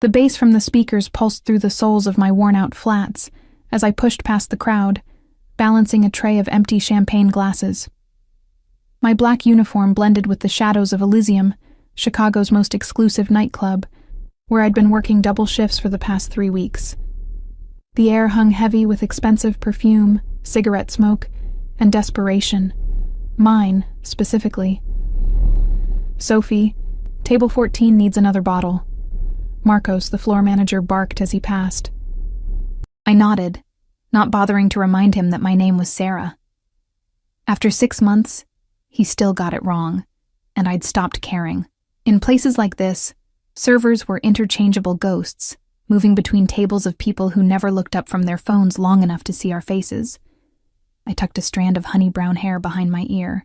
The bass from the speakers pulsed through the soles of my worn-out flats as I pushed past the crowd, balancing a tray of empty champagne glasses. My black uniform blended with the shadows of Elysium, Chicago's most exclusive nightclub, where I'd been working double shifts for the past 3 weeks. The air hung heavy with expensive perfume, cigarette smoke, and desperation. Mine, specifically. "Sophie, table 14 needs another bottle." Marcos, the floor manager, barked as he passed. I nodded, not bothering to remind him that my name was Sarah. After 6 months, he still got it wrong, and I'd stopped caring. In places like this, servers were interchangeable ghosts, moving between tables of people who never looked up from their phones long enough to see our faces. I tucked a strand of honey-brown hair behind my ear,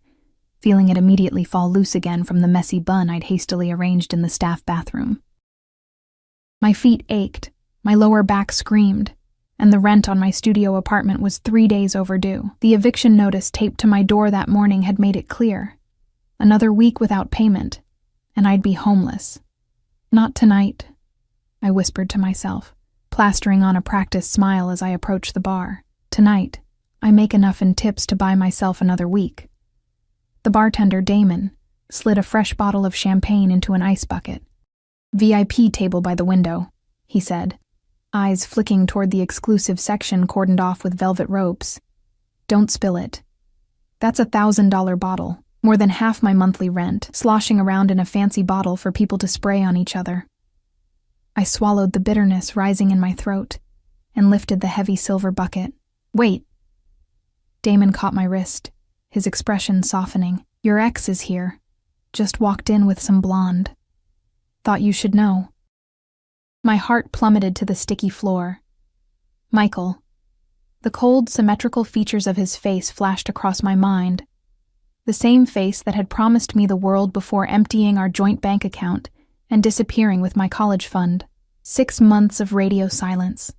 feeling it immediately fall loose again from the messy bun I'd hastily arranged in the staff bathroom. My feet ached, my lower back screamed, and the rent on my studio apartment was 3 days overdue. The eviction notice taped to my door that morning had made it clear. Another week without payment, and I'd be homeless. "Not tonight," I whispered to myself, plastering on a practiced smile as I approached the bar. "Tonight, I make enough in tips to buy myself another week." The bartender, Damon, slid a fresh bottle of champagne into an ice bucket. "VIP table by the window," he said, eyes flicking toward the exclusive section cordoned off with velvet ropes. "Don't spill it. That's a $1,000 bottle, more than half my monthly rent, sloshing around in a fancy bottle for people to spray on each other." I swallowed the bitterness rising in my throat and lifted the heavy silver bucket. "Wait." Damon caught my wrist, his expression softening. "Your ex is here. Just walked in with some blonde. Thought you should know." My heart plummeted to the sticky floor. Michael. The cold, symmetrical features of his face flashed across my mind. The same face that had promised me the world before emptying our joint bank account and disappearing with my college fund. 6 months of radio silence.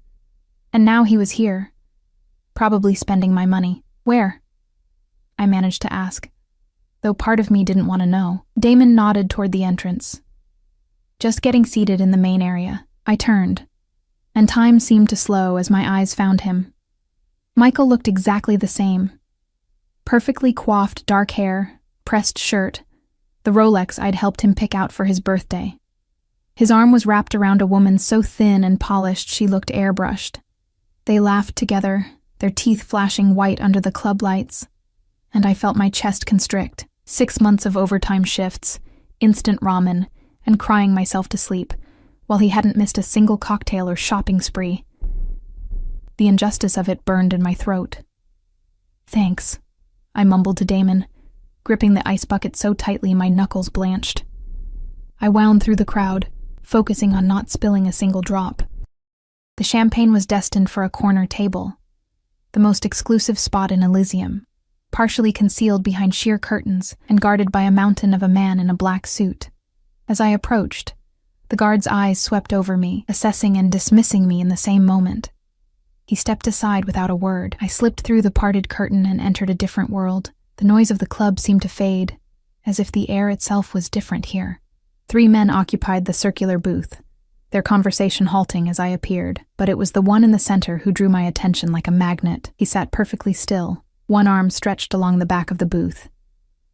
And now he was here, probably spending my money. "Where?" I managed to ask, though part of me didn't want to know. Damon nodded toward the entrance. "Just getting seated in the main area." I turned, and time seemed to slow as my eyes found him. Michael looked exactly the same. Perfectly coiffed dark hair, pressed shirt, the Rolex I'd helped him pick out for his birthday. His arm was wrapped around a woman so thin and polished she looked airbrushed. They laughed together, their teeth flashing white under the club lights, and I felt my chest constrict. 6 months of overtime shifts, instant ramen, and crying myself to sleep, while he hadn't missed a single cocktail or shopping spree. The injustice of it burned in my throat. "Thanks," I mumbled to Damon, gripping the ice bucket so tightly my knuckles blanched. I wound through the crowd, focusing on not spilling a single drop. The champagne was destined for a corner table, the most exclusive spot in Elysium, partially concealed behind sheer curtains and guarded by a mountain of a man in a black suit. As I approached, the guard's eyes swept over me, assessing and dismissing me in the same moment. He stepped aside without a word. I slipped through the parted curtain and entered a different world. The noise of the club seemed to fade, as if the air itself was different here. 3 men occupied the circular booth, their conversation halting as I appeared, but it was the one in the center who drew my attention like a magnet. He sat perfectly still, one arm stretched along the back of the booth,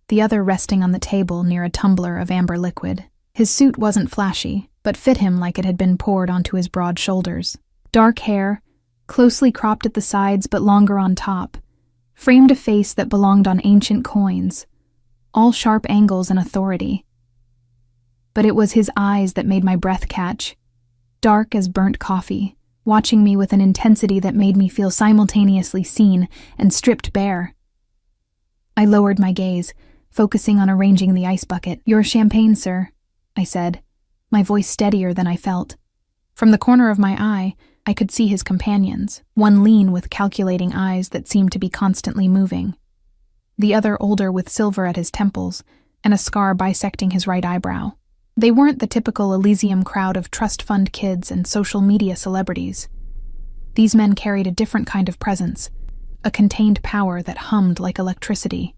the other resting on the table near a tumbler of amber liquid. His suit wasn't flashy, but fit him like it had been poured onto his broad shoulders. Dark hair, closely cropped at the sides but longer on top, framed a face that belonged on ancient coins, all sharp angles and authority. But it was his eyes that made my breath catch, dark as burnt coffee, watching me with an intensity that made me feel simultaneously seen and stripped bare. I lowered my gaze, focusing on arranging the ice bucket. "Your champagne, sir," I said, my voice steadier than I felt. From the corner of my eye, I could see his companions, one lean with calculating eyes that seemed to be constantly moving, the other older with silver at his temples and a scar bisecting his right eyebrow. They weren't the typical Elysium crowd of trust fund kids and social media celebrities. These men carried a different kind of presence, a contained power that hummed like electricity.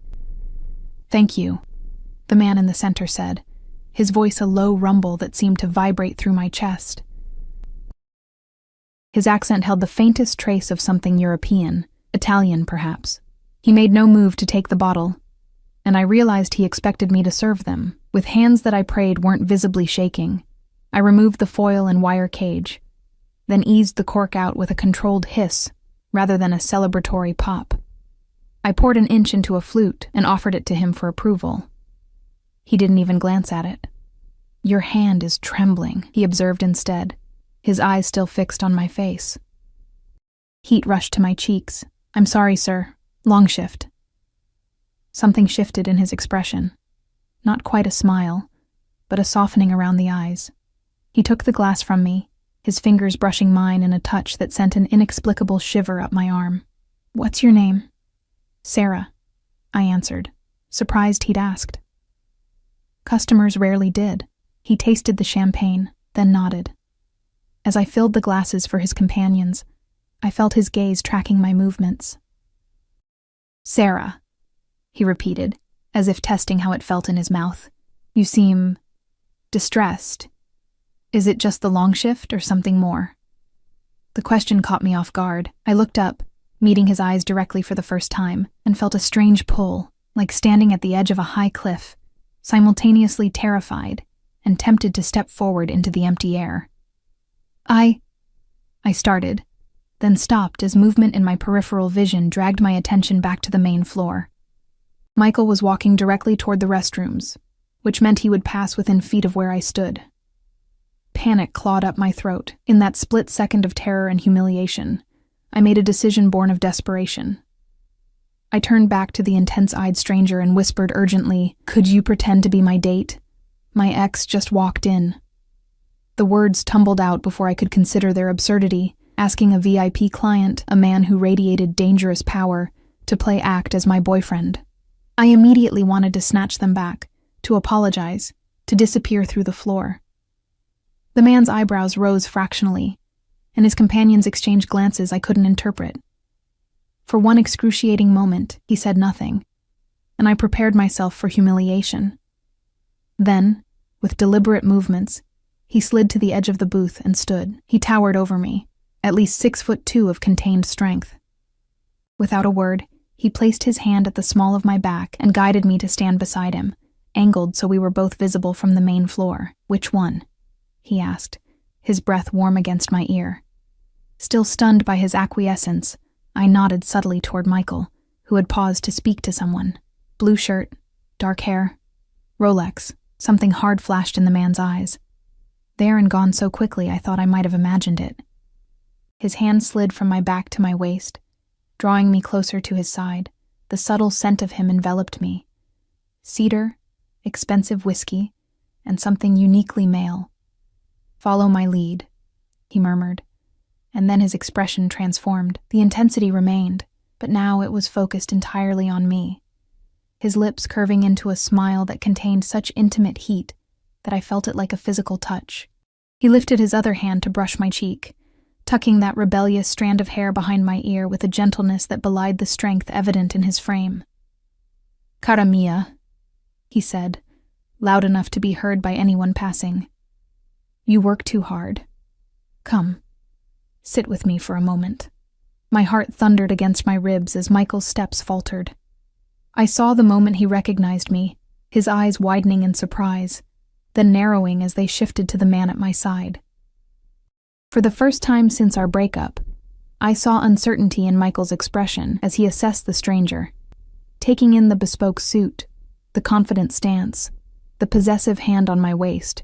"Thank you," the man in the center said, his voice a low rumble that seemed to vibrate through my chest. His accent held the faintest trace of something European, Italian perhaps. He made no move to take the bottle, and I realized he expected me to serve them. With hands that I prayed weren't visibly shaking, I removed the foil and wire cage, then eased the cork out with a controlled hiss rather than a celebratory pop. I poured an inch into a flute and offered it to him for approval. He didn't even glance at it. "Your hand is trembling," he observed instead, his eyes still fixed on my face. Heat rushed to my cheeks. "I'm sorry, sir. Long shift." Something shifted in his expression. Not quite a smile, but a softening around the eyes. He took the glass from me, his fingers brushing mine in a touch that sent an inexplicable shiver up my arm. "What's your name?" "Sarah," I answered, surprised he'd asked. Customers rarely did. He tasted the champagne, then nodded. As I filled the glasses for his companions, I felt his gaze tracking my movements. "Sarah," he repeated, as if testing how it felt in his mouth. "You seem distressed. Is it just the long shift or something more?" The question caught me off guard. I looked up, meeting his eyes directly for the first time, and felt a strange pull, like standing at the edge of a high cliff, simultaneously terrified and tempted to step forward into the empty air. I started, then stopped as movement in my peripheral vision dragged my attention back to the main floor. Michael was walking directly toward the restrooms, which meant he would pass within feet of where I stood. Panic clawed up my throat. In that split second of terror and humiliation, I made a decision born of desperation. I turned back to the intense-eyed stranger and whispered urgently, "Could you pretend to be my date? My ex just walked in." The words tumbled out before I could consider their absurdity, asking a VIP client, a man who radiated dangerous power, to play act as my boyfriend. I immediately wanted to snatch them back, to apologize, to disappear through the floor. The man's eyebrows rose fractionally, and his companions exchanged glances I couldn't interpret. For one excruciating moment, he said nothing, and I prepared myself for humiliation. Then, with deliberate movements, he slid to the edge of the booth and stood. He towered over me, at least 6'2" of contained strength. Without a word, he placed his hand at the small of my back and guided me to stand beside him, angled so we were both visible from the main floor. "Which one?" he asked, his breath warm against my ear. Still stunned by his acquiescence, I nodded subtly toward Michael, who had paused to speak to someone. Blue shirt, dark hair, Rolex. Something hard flashed in the man's eyes. There and gone so quickly I thought I might have imagined it. His hand slid from my back to my waist, drawing me closer to his side. The subtle scent of him enveloped me. Cedar, expensive whiskey, and something uniquely male. "Follow my lead," he murmured, and then his expression transformed. The intensity remained, but now it was focused entirely on me, his lips curving into a smile that contained such intimate heat that I felt it like a physical touch. He lifted his other hand to brush my cheek, tucking that rebellious strand of hair behind my ear with a gentleness that belied the strength evident in his frame. "Cara mia," he said, loud enough to be heard by anyone passing. "You work too hard. Come, sit with me for a moment." My heart thundered against my ribs as Michael's steps faltered. I saw the moment he recognized me, his eyes widening in surprise, then narrowing as they shifted to the man at my side. For the first time since our breakup, I saw uncertainty in Michael's expression as he assessed the stranger, taking in the bespoke suit, the confident stance, the possessive hand on my waist,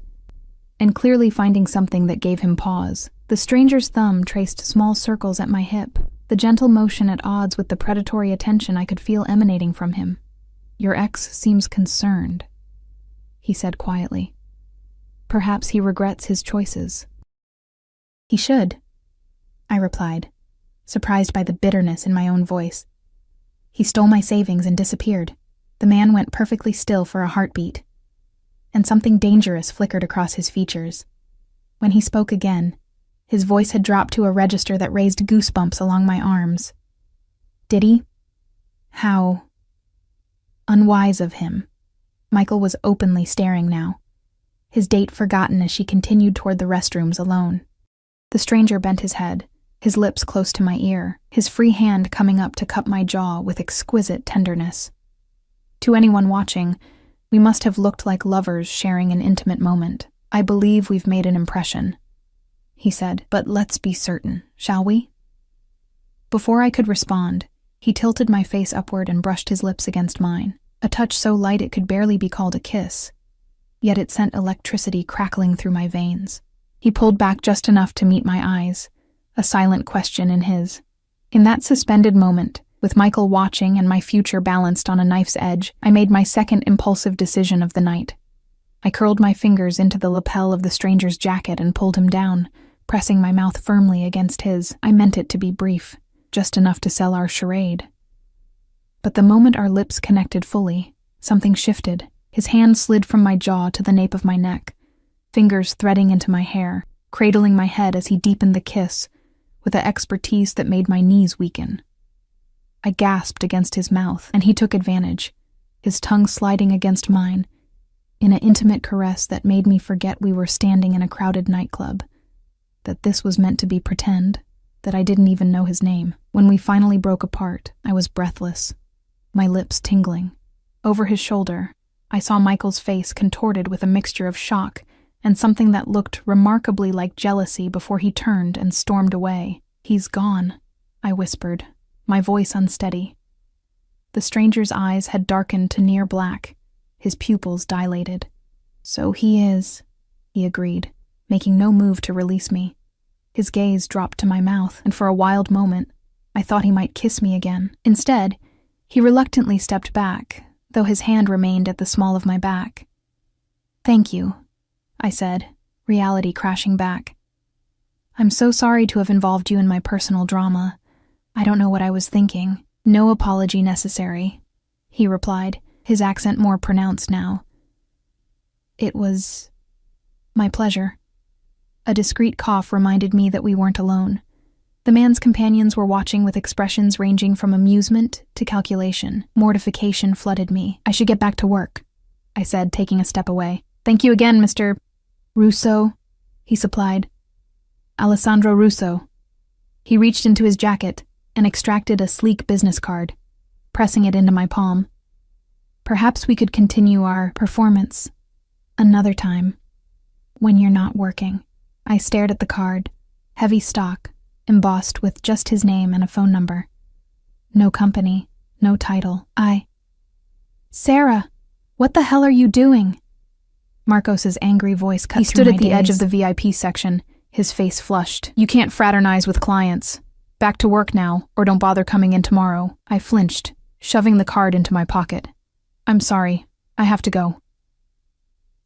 and clearly finding something that gave him pause. The stranger's thumb traced small circles at my hip, the gentle motion at odds with the predatory attention I could feel emanating from him. "Your ex seems concerned," he said quietly. "Perhaps he regrets his choices." "He should," I replied, surprised by the bitterness in my own voice. "He stole my savings and disappeared." The man went perfectly still for a heartbeat, and something dangerous flickered across his features. When he spoke again, his voice had dropped to a register that raised goosebumps along my arms. "Did he? How unwise of him." Michael was openly staring now, his date forgotten as she continued toward the restrooms alone. The stranger bent his head, his lips close to my ear, his free hand coming up to cup my jaw with exquisite tenderness. To anyone watching, we must have looked like lovers sharing an intimate moment. "I believe we've made an impression," he said, "but let's be certain, shall we?" Before I could respond, he tilted my face upward and brushed his lips against mine, a touch so light it could barely be called a kiss, yet it sent electricity crackling through my veins. He pulled back just enough to meet my eyes, a silent question in his. In that suspended moment, with Michael watching and my future balanced on a knife's edge, I made my second impulsive decision of the night. I curled my fingers into the lapel of the stranger's jacket and pulled him down, pressing my mouth firmly against his. I meant it to be brief, just enough to sell our charade. But the moment our lips connected fully, something shifted. His hand slid from my jaw to the nape of my neck, fingers threading into my hair, cradling my head as he deepened the kiss, with an expertise that made my knees weaken. I gasped against his mouth, and he took advantage, his tongue sliding against mine, in an intimate caress that made me forget we were standing in a crowded nightclub, that this was meant to be pretend, that I didn't even know his name. When we finally broke apart, I was breathless, my lips tingling. Over his shoulder, I saw Michael's face contorted with a mixture of shock and something that looked remarkably like jealousy before he turned and stormed away. "He's gone," I whispered, my voice unsteady. The stranger's eyes had darkened to near black, his pupils dilated. "So he is," he agreed, making no move to release me. His gaze dropped to my mouth, and for a wild moment, I thought he might kiss me again. Instead, he reluctantly stepped back, though his hand remained at the small of my back. "Thank you," I said, reality crashing back. "I'm so sorry to have involved you in my personal drama. I don't know what I was thinking." "No apology necessary," he replied, his accent more pronounced now. "It was my pleasure." A discreet cough reminded me that we weren't alone. The man's companions were watching with expressions ranging from amusement to calculation. Mortification flooded me. "I should get back to work," I said, taking a step away. "Thank you again, Mr. Russo," he supplied. "Alessandro Russo." He reached into his jacket and extracted a sleek business card, pressing it into my palm. "Perhaps we could continue our performance another time, when you're not working." I stared at the card, heavy stock, embossed with just his name and a phone number. No company, no title. "Sarah, what the hell are you doing?" Marcos's angry voice cut through my daze. He stood at the edge of the VIP section, his face flushed. "You can't fraternize with clients. Back to work now, or don't bother coming in tomorrow." I flinched, shoving the card into my pocket. "I'm sorry, I have to go."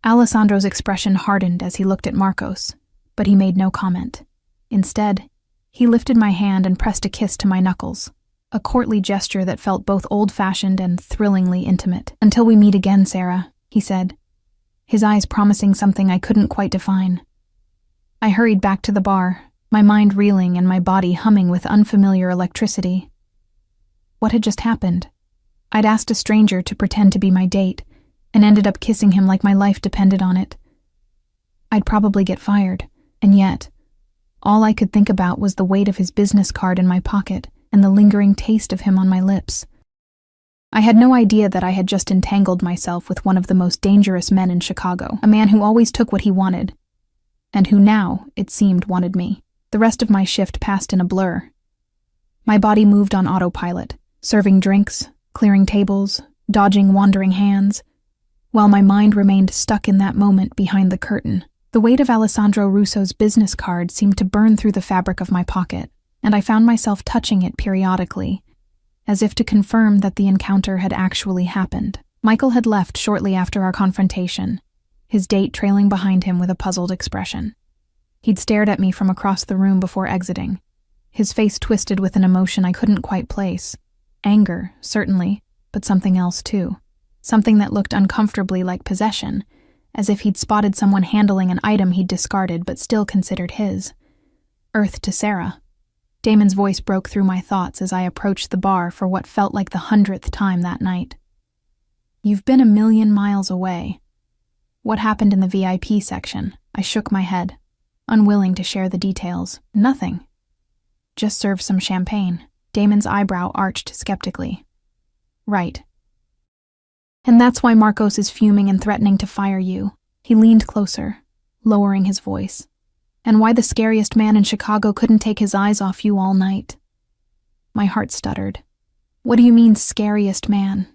Alessandro's expression hardened as he looked at Marcos, but he made no comment. Instead, he lifted my hand and pressed a kiss to my knuckles, a courtly gesture that felt both old-fashioned and thrillingly intimate. "Until we meet again, Sarah," he said, his eyes promising something I couldn't quite define. I hurried back to the bar, my mind reeling and my body humming with unfamiliar electricity. What had just happened? I'd asked a stranger to pretend to be my date, and ended up kissing him like my life depended on it. I'd probably get fired, and yet, all I could think about was the weight of his business card in my pocket and the lingering taste of him on my lips. I had no idea that I had just entangled myself with one of the most dangerous men in Chicago, a man who always took what he wanted, and who now, it seemed, wanted me. The rest of my shift passed in a blur. My body moved on autopilot, serving drinks, clearing tables, dodging wandering hands, while my mind remained stuck in that moment behind the curtain. The weight of Alessandro Russo's business card seemed to burn through the fabric of my pocket, and I found myself touching it periodically, as if to confirm that the encounter had actually happened. Michael had left shortly after our confrontation, his date trailing behind him with a puzzled expression. He'd stared at me from across the room before exiting, his face twisted with an emotion I couldn't quite place. Anger, certainly, but something else too. Something that looked uncomfortably like possession, as if he'd spotted someone handling an item he'd discarded but still considered his. Earth to Sarah. Damon's voice broke through my thoughts as I approached the bar for what felt like the 100th time that night. "You've been a million miles away. What happened in the VIP section?" I shook my head, unwilling to share the details. "Nothing. Just serve some champagne. Damon's eyebrow arched skeptically. Right. And that's why Marcos is fuming and threatening to fire you. He leaned closer, lowering his voice. And why the scariest man in Chicago couldn't take his eyes off you all night. My heart stuttered. What do you mean, scariest man?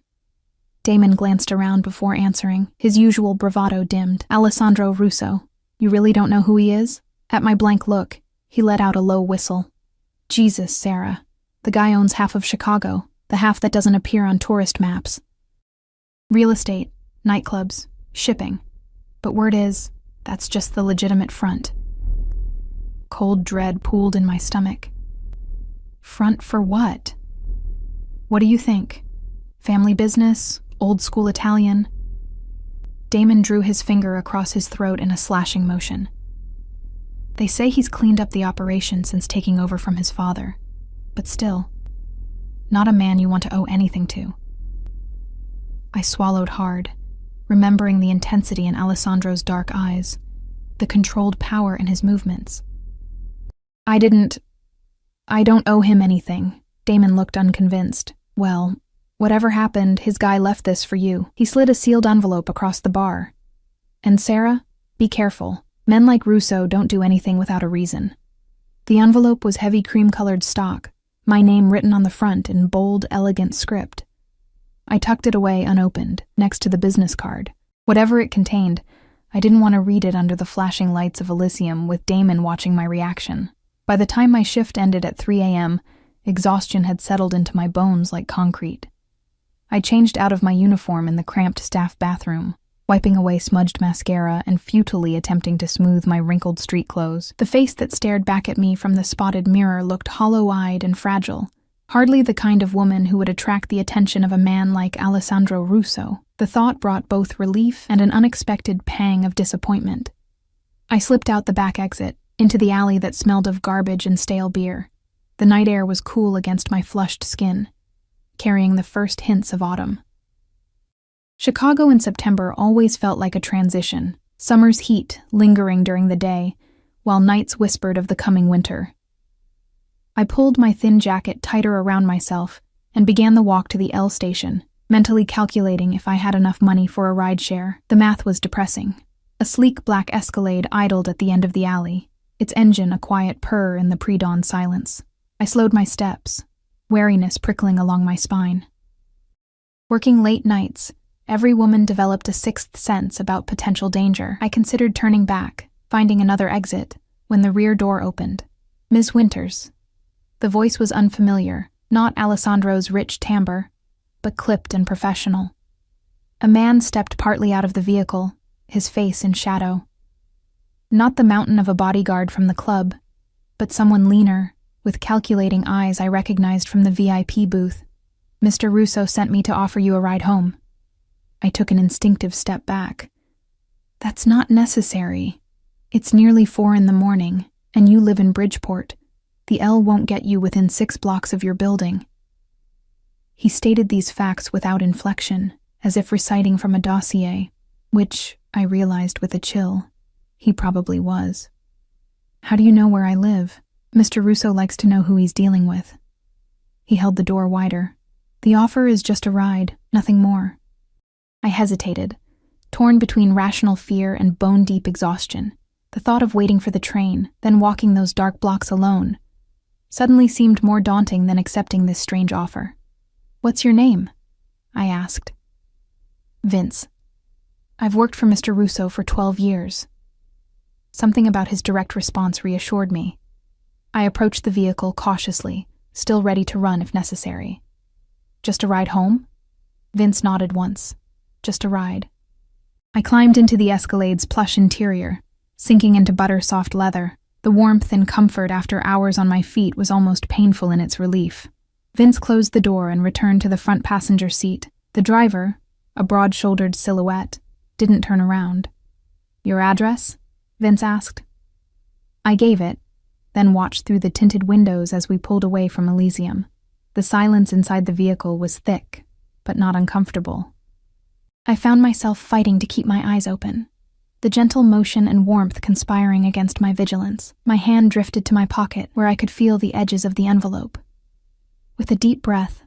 Damon glanced around before answering, his usual bravado dimmed. Alessandro Russo. You really don't know who he is? At my blank look, he let out a low whistle. Jesus, Sarah. The guy owns half of Chicago, the half that doesn't appear on tourist maps. Real estate, nightclubs, shipping. But word is, that's just the legitimate front. Cold dread pooled in my stomach. Front for what? What do you think? Family business? Old school Italian? Damon drew his finger across his throat in a slashing motion. They say he's cleaned up the operation since taking over from his father. But still, not a man you want to owe anything to. I swallowed hard, remembering the intensity in Alessandro's dark eyes, the controlled power in his movements. I don't owe him anything. Damon looked unconvinced. Well, whatever happened, his guy left this for you. He slid a sealed envelope across the bar. And Sarah, be careful. Men like Russo don't do anything without a reason. The envelope was heavy cream-colored stock, my name written on the front in bold, elegant script. I tucked it away unopened, next to the business card. Whatever it contained, I didn't want to read it under the flashing lights of Elysium with Damon watching my reaction. By the time my shift ended at 3 a.m., exhaustion had settled into my bones like concrete. I changed out of my uniform in the cramped staff bathroom, wiping away smudged mascara and futilely attempting to smooth my wrinkled street clothes. The face that stared back at me from the spotted mirror looked hollow-eyed and fragile, hardly the kind of woman who would attract the attention of a man like Alessandro Russo. The thought brought both relief and an unexpected pang of disappointment. I slipped out the back exit, into the alley that smelled of garbage and stale beer. The night air was cool against my flushed skin, carrying the first hints of autumn. Chicago in September always felt like a transition, summer's heat lingering during the day, while nights whispered of the coming winter. I pulled my thin jacket tighter around myself and began the walk to the L station, mentally calculating if I had enough money for a rideshare. The math was depressing. A sleek black Escalade idled at the end of the alley, its engine a quiet purr in the pre-dawn silence. I slowed my steps, wariness prickling along my spine. Working late nights, every woman developed a sixth sense about potential danger. I considered turning back, finding another exit, when the rear door opened. Ms. Winters. The voice was unfamiliar, not Alessandro's rich timbre, but clipped and professional. A man stepped partly out of the vehicle, his face in shadow. Not the mountain of a bodyguard from the club, but someone leaner, with calculating eyes I recognized from the VIP booth. Mr. Russo sent me to offer you a ride home. I took an instinctive step back. That's not necessary. It's nearly 4 a.m, and you live in Bridgeport. The L won't get you within 6 blocks of your building. He stated these facts without inflection, as if reciting from a dossier, which, I realized with a chill, he probably was. How do you know where I live? Mr. Russo likes to know who he's dealing with. He held the door wider. The offer is just a ride, nothing more. I hesitated, torn between rational fear and bone-deep exhaustion. The thought of waiting for the train, then walking those dark blocks alone, suddenly seemed more daunting than accepting this strange offer. What's your name? I asked. Vince. I've worked for Mr. Russo for 12 years. Something about his direct response reassured me. I approached the vehicle cautiously, still ready to run if necessary. Just a ride home? Vince nodded once. Just a ride. I climbed into the Escalade's plush interior, sinking into butter-soft leather. The warmth and comfort after hours on my feet was almost painful in its relief. Vince closed the door and returned to the front passenger seat. The driver, a broad-shouldered silhouette, didn't turn around. Your address? Vince asked. I gave it, then watched through the tinted windows as we pulled away from Elysium. The silence inside the vehicle was thick, but not uncomfortable. I found myself fighting to keep my eyes open. the gentle motion and warmth conspiring against my vigilance. My hand drifted to my pocket where I could feel the edges of the envelope. With a deep breath,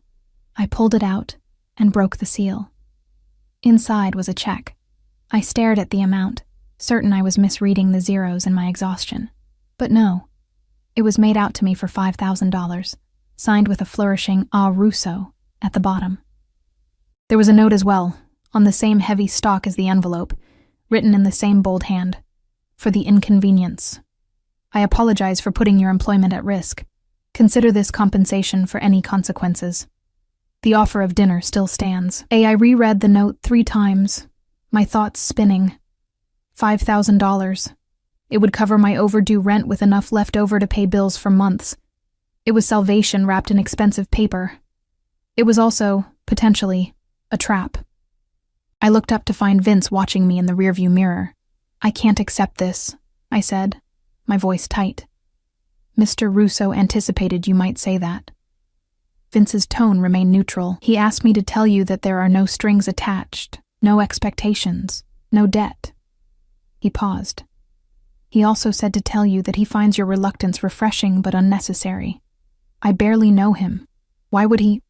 I pulled it out and broke the seal. Inside was a check. I stared at the amount, certain I was misreading the zeros in my exhaustion. But no, it was made out to me for $5,000, signed with a flourishing "A. Russo" at the bottom. There was a note as well, on the same heavy stalk as the envelope, written in the same bold hand. "For the inconvenience. I apologize for putting your employment at risk. Consider this compensation for any consequences. The offer of dinner still stands." I reread the note 3 times, my thoughts spinning. $5,000. It would cover my overdue rent with enough left over to pay bills for months. It was salvation wrapped in expensive paper. It was also, potentially, a trap. I looked up to find Vince watching me in the rearview mirror. "I can't accept this," I said, my voice tight. "Mr. Russo anticipated you might say that." Vince's tone remained neutral. "He asked me to tell you that there are no strings attached, no expectations, no debt." He paused. "He also said to tell you that he finds your reluctance refreshing but unnecessary. I barely know him. Why would he—"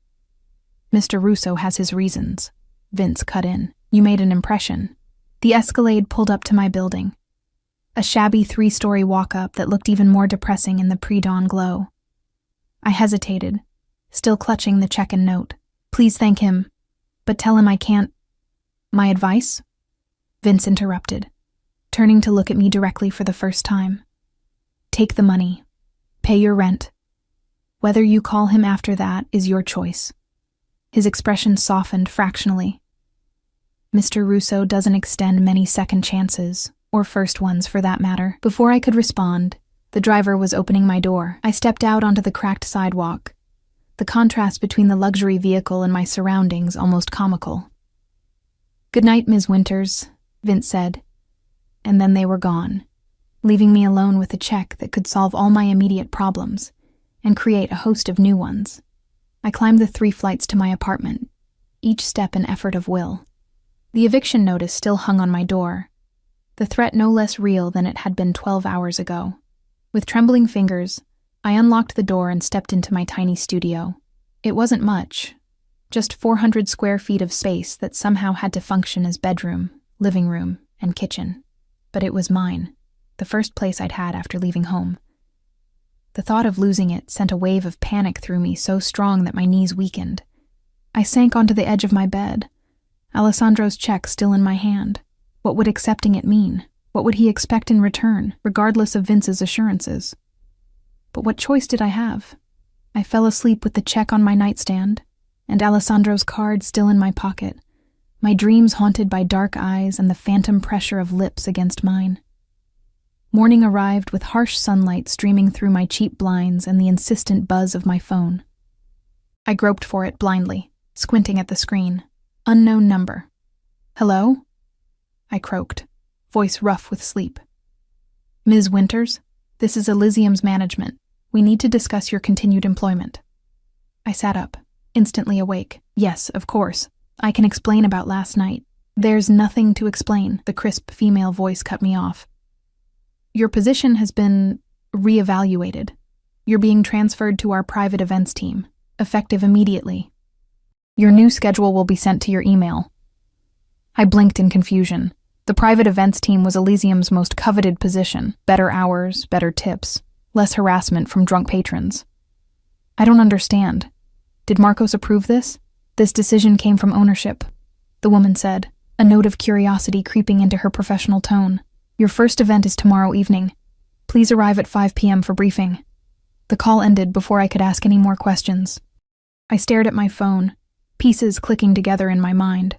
"Mr. Russo has his reasons," Vince cut in. "You made an impression." The Escalade pulled up to my building. A shabby 3-story walk-up that looked even more depressing in the pre-dawn glow. I hesitated, still clutching the check and note. "Please thank him, but tell him I can't—" "My advice?" Vince interrupted, turning to look at me directly for the first time. "Take the money. Pay your rent. Whether you call him after that is your choice." His expression softened fractionally. "Mr. Russo doesn't extend many second chances, or first ones for that matter." Before I could respond, the driver was opening my door. I stepped out onto the cracked sidewalk, the contrast between the luxury vehicle and my surroundings almost comical. "Good night, Ms. Winters," Vince said, and then they were gone, leaving me alone with a check that could solve all my immediate problems and create a host of new ones. I climbed the 3 flights to my apartment, each step an effort of will. The eviction notice still hung on my door, the threat no less real than it had been 12 hours ago. With trembling fingers, I unlocked the door and stepped into my tiny studio. It wasn't much, just 400 square feet of space that somehow had to function as bedroom, living room, and kitchen. But it was mine, the first place I'd had after leaving home. The thought of losing it sent a wave of panic through me so strong that my knees weakened. I sank onto the edge of my bed, Alessandro's check still in my hand. What would accepting it mean? What would he expect in return, regardless of Vince's assurances? But what choice did I have? I fell asleep with the check on my nightstand, and Alessandro's card still in my pocket, my dreams haunted by dark eyes and the phantom pressure of lips against mine. Morning arrived with harsh sunlight streaming through my cheap blinds and the insistent buzz of my phone. I groped for it blindly, squinting at the screen. Unknown number. "Hello?" I croaked, voice rough with sleep. "Ms. Winters, this is Elysium's management. We need to discuss your continued employment." I sat up, instantly awake. "Yes, of course. I can explain about last night." "There's nothing to explain," the crisp female voice cut me off. "Your position has been reevaluated. You're being transferred to our private events team, effective immediately. Your new schedule will be sent to your email." I blinked in confusion. The private events team was Elysium's most coveted position. Better hours, better tips, less harassment from drunk patrons. "I don't understand. Did Marcos approve this?" "This decision came from ownership," the woman said, a note of curiosity creeping into her professional tone. "Your first event is tomorrow evening. Please arrive at 5 p.m. for briefing." The call ended before I could ask any more questions. I stared at my phone, pieces clicking together in my mind.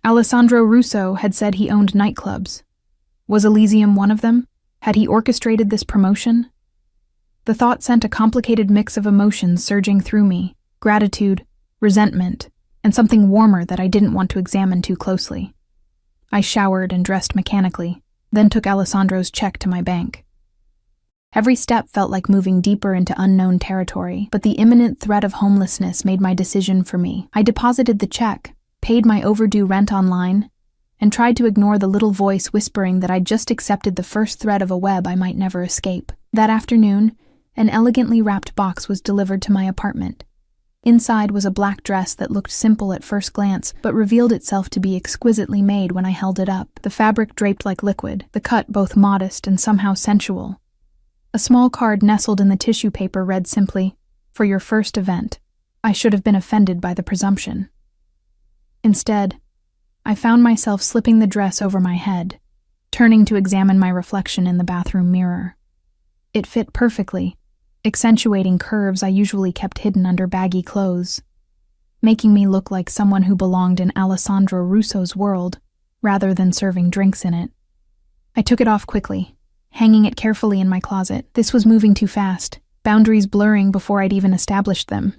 Alessandro Russo had said he owned nightclubs. Was Elysium one of them? Had he orchestrated this promotion? The thought sent a complicated mix of emotions surging through me: gratitude, resentment, and something warmer that I didn't want to examine too closely. I showered and dressed mechanically, then took Alessandro's check to my bank. Every step felt like moving deeper into unknown territory, but the imminent threat of homelessness made my decision for me. I deposited the check, paid my overdue rent online, and tried to ignore the little voice whispering that I'd just accepted the first thread of a web I might never escape. That afternoon, an elegantly wrapped box was delivered to my apartment. Inside was a black dress that looked simple at first glance, but revealed itself to be exquisitely made when I held it up, the fabric draped like liquid, the cut both modest and somehow sensual. A small card nestled in the tissue paper read simply, "For your first event." I should have been offended by the presumption. Instead, I found myself slipping the dress over my head, turning to examine my reflection in the bathroom mirror. It fit perfectly, accentuating curves I usually kept hidden under baggy clothes, making me look like someone who belonged in Alessandro Russo's world, rather than serving drinks in it. I took it off quickly, hanging it carefully in my closet. This was moving too fast, boundaries blurring before I'd even established them.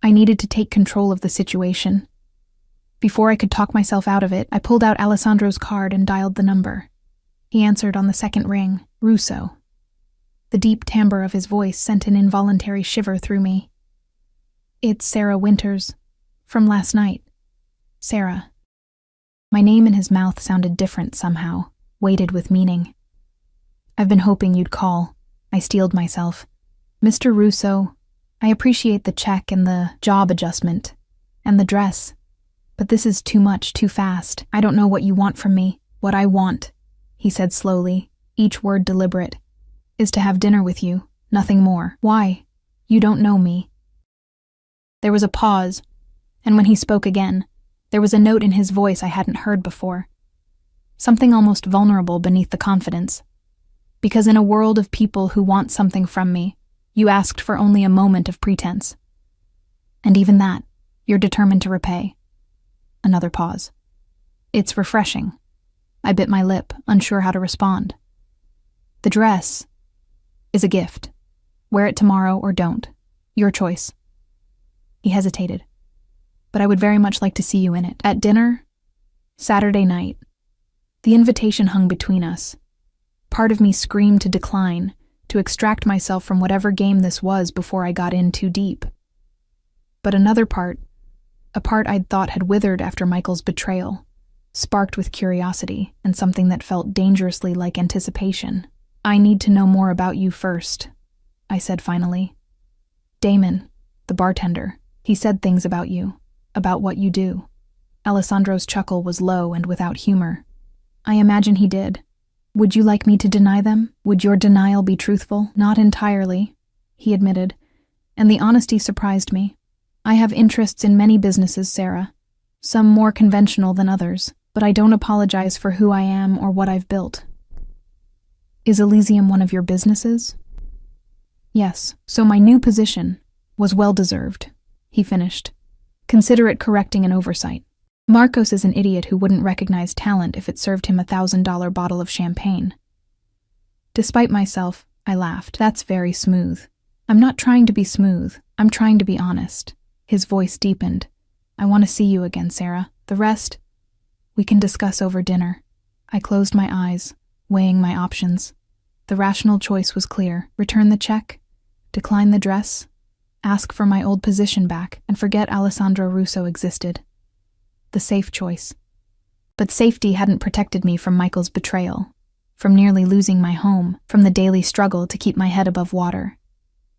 I needed to take control of the situation. Before I could talk myself out of it, I pulled out Alessandro's card and dialed the number. He answered on the second ring, Russo. The deep timbre of his voice sent an involuntary shiver through me. "It's Sarah Winters. From last night. Sarah." My name in his mouth sounded different somehow, weighted with meaning. "I've been hoping you'd call," I steeled myself. "Mr. Russo, I appreciate the check and the job adjustment, and the dress. But this is too much, too fast. I don't know what you want from me. What I want," he said slowly, each word deliberate, "is to have dinner with you, nothing more. Why? You don't know me." There was a pause, and when he spoke again, there was a note in his voice I hadn't heard before. Something almost vulnerable beneath the confidence. "Because in a world of people who want something from me, you asked for only a moment of pretense. And even that, you're determined to repay." Another pause. "It's refreshing." I bit my lip, unsure how to respond. "The dress is a gift. Wear it tomorrow or don't. Your choice." He hesitated. "But I would very much like to see you in it. At dinner? Saturday night." The invitation hung between us. Part of me screamed to decline, to extract myself from whatever game this was before I got in too deep. But another part, a part I'd thought had withered after Michael's betrayal, sparked with curiosity and something that felt dangerously like anticipation. "I need to know more about you first," I said finally. "Damon, the bartender, he said things about you, about what you do." Alessandro's chuckle was low and without humor. "I imagine he did. Would you like me to deny them? Would your denial be truthful?" "Not entirely," he admitted, and the honesty surprised me. "I have interests in many businesses, Sarah, some more conventional than others, but I don't apologize for who I am or what I've built." "Is Elysium one of your businesses?" "Yes, so my new position was well-deserved," he finished. "Consider it correcting an oversight. Marcos is an idiot who wouldn't recognize talent if it served him $1,000 bottle of champagne." Despite myself, I laughed. "That's very smooth." "I'm not trying to be smooth. I'm trying to be honest." His voice deepened. "I want to see you again, Sarah. The rest, we can discuss over dinner." I closed my eyes, weighing my options. The rational choice was clear. Return the check, decline the dress, ask for my old position back, and forget Alessandro Russo existed. The safe choice. But safety hadn't protected me from Michael's betrayal, from nearly losing my home, from the daily struggle to keep my head above water.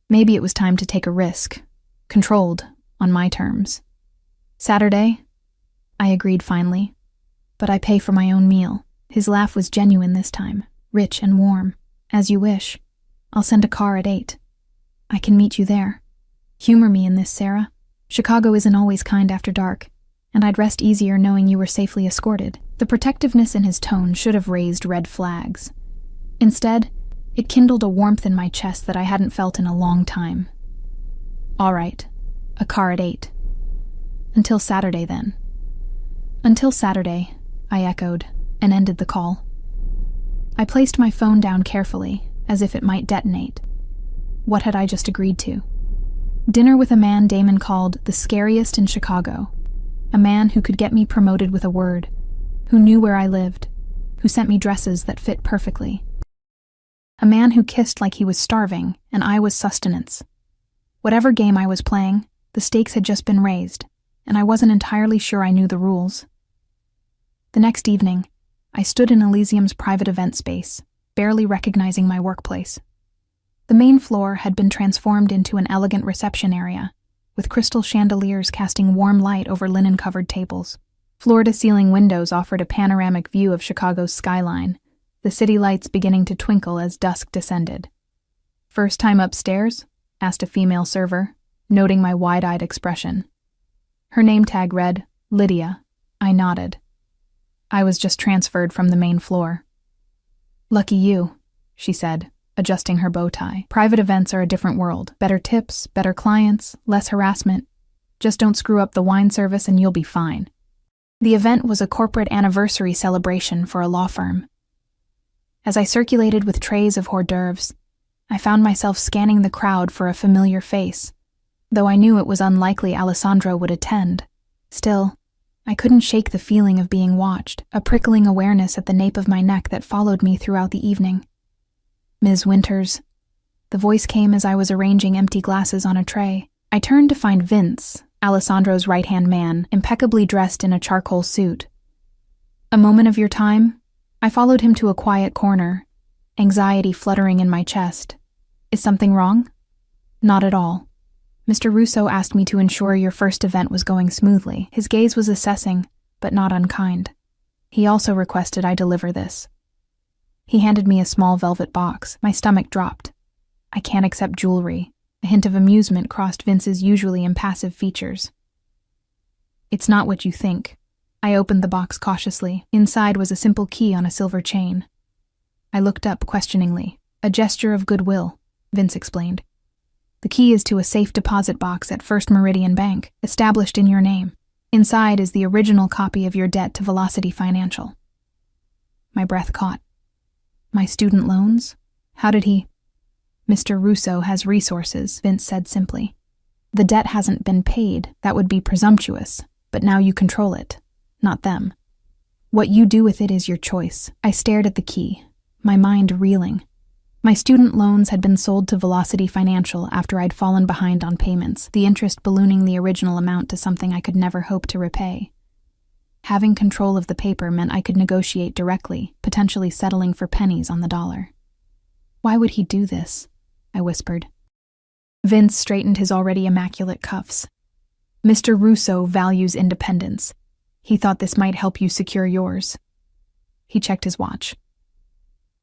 Maybe it was time to take a risk, controlled, on my terms. "Saturday?" I agreed finally. "But I pay for my own meal." His laugh was genuine this time, rich and warm. "As you wish. I'll send a car at 8. I can meet you there. Humor me in this, Sarah. Chicago isn't always kind after dark, and I'd rest easier knowing you were safely escorted." The protectiveness in his tone should have raised red flags. Instead, it kindled a warmth in my chest that I hadn't felt in a long time. "All right, a car at 8. Until Saturday, then." "Until Saturday," I echoed, and ended the call. I placed my phone down carefully, as if it might detonate. What had I just agreed to? Dinner with a man Damon called the scariest in Chicago. A man who could get me promoted with a word, who knew where I lived, who sent me dresses that fit perfectly. A man who kissed like he was starving, and I was sustenance. Whatever game I was playing, the stakes had just been raised, and I wasn't entirely sure I knew the rules. The next evening, I stood in Elysium's private event space, barely recognizing my workplace. The main floor had been transformed into an elegant reception area, with crystal chandeliers casting warm light over linen-covered tables. Floor-to-ceiling windows offered a panoramic view of Chicago's skyline, the city lights beginning to twinkle as dusk descended. "First time upstairs?" asked a female server, noting my wide-eyed expression. Her name tag read, Lydia. I nodded. I was just transferred from the main floor. "Lucky you," she said, adjusting her bow tie. "Private events are a different world. Better tips, better clients, less harassment. Just don't screw up the wine service and you'll be fine." The event was a corporate anniversary celebration for a law firm. As I circulated with trays of hors d'oeuvres, I found myself scanning the crowd for a familiar face, though I knew it was unlikely Alessandro would attend. Still, I couldn't shake the feeling of being watched, a prickling awareness at the nape of my neck that followed me throughout the evening. "Ms. Winters." The voice came as I was arranging empty glasses on a tray. I turned to find Vince, Alessandro's right-hand man, impeccably dressed in a charcoal suit. "A moment of your time?" I followed him to a quiet corner, anxiety fluttering in my chest. "Is something wrong?" "Not at all. Mr. Russo asked me to ensure your first event was going smoothly." His gaze was assessing, but not unkind. "He also requested I deliver this." He handed me a small velvet box. My stomach dropped. "I can't accept jewelry." A hint of amusement crossed Vince's usually impassive features. "It's not what you think." I opened the box cautiously. Inside was a simple key on a silver chain. I looked up questioningly. "A gesture of goodwill," Vince explained. "The key is to a safe deposit box at First Meridian Bank, established in your name. Inside is the original copy of your debt to Velocity Financial." My breath caught. "My student loans? How did he—" "Mr. Russo has resources," Vince said simply. "The debt hasn't been paid. That would be presumptuous, but now you control it, not them. What you do with it is your choice." I stared at the key, my mind reeling. My student loans had been sold to Velocity Financial after I'd fallen behind on payments, the interest ballooning the original amount to something I could never hope to repay. Having control of the paper meant I could negotiate directly, potentially settling for pennies on the dollar. "Why would he do this?" I whispered. Vince straightened his already immaculate cuffs. "Mr. Russo values independence. He thought this might help you secure yours." He checked his watch.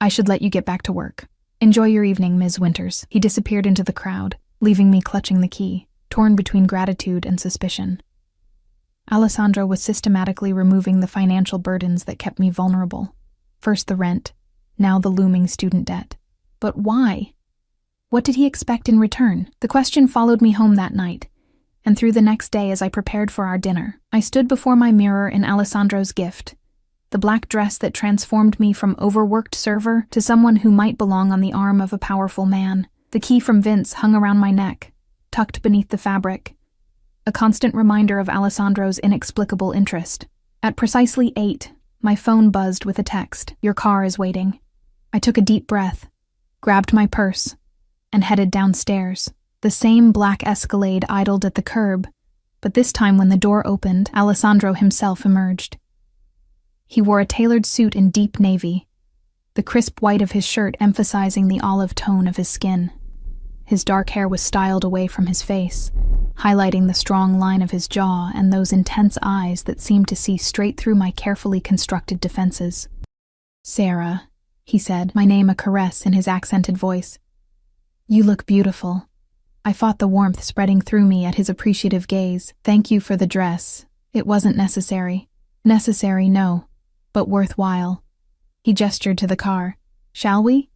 "I should let you get back to work. Enjoy your evening, Ms. Winters." He disappeared into the crowd, leaving me clutching the key, torn between gratitude and suspicion. Alessandro was systematically removing the financial burdens that kept me vulnerable. First the rent, now the looming student debt. But why? What did he expect in return? The question followed me home that night, and through the next day as I prepared for our dinner. I stood before my mirror in Alessandro's gift, the black dress that transformed me from overworked server to someone who might belong on the arm of a powerful man. The key from Vince hung around my neck, tucked beneath the fabric, a constant reminder of Alessandro's inexplicable interest. At precisely 8, my phone buzzed with a text. "Your car is waiting." I took a deep breath, grabbed my purse, and headed downstairs. The same black Escalade idled at the curb, but this time when the door opened, Alessandro himself emerged. He wore a tailored suit in deep navy, the crisp white of his shirt emphasizing the olive tone of his skin. His dark hair was styled away from his face, highlighting the strong line of his jaw and those intense eyes that seemed to see straight through my carefully constructed defenses. "Sarah," he said, my name a caress in his accented voice. "You look beautiful." I fought the warmth spreading through me at his appreciative gaze. "Thank you for the dress. It wasn't necessary." "Necessary, no, but worthwhile." He gestured to the car. "Shall we?"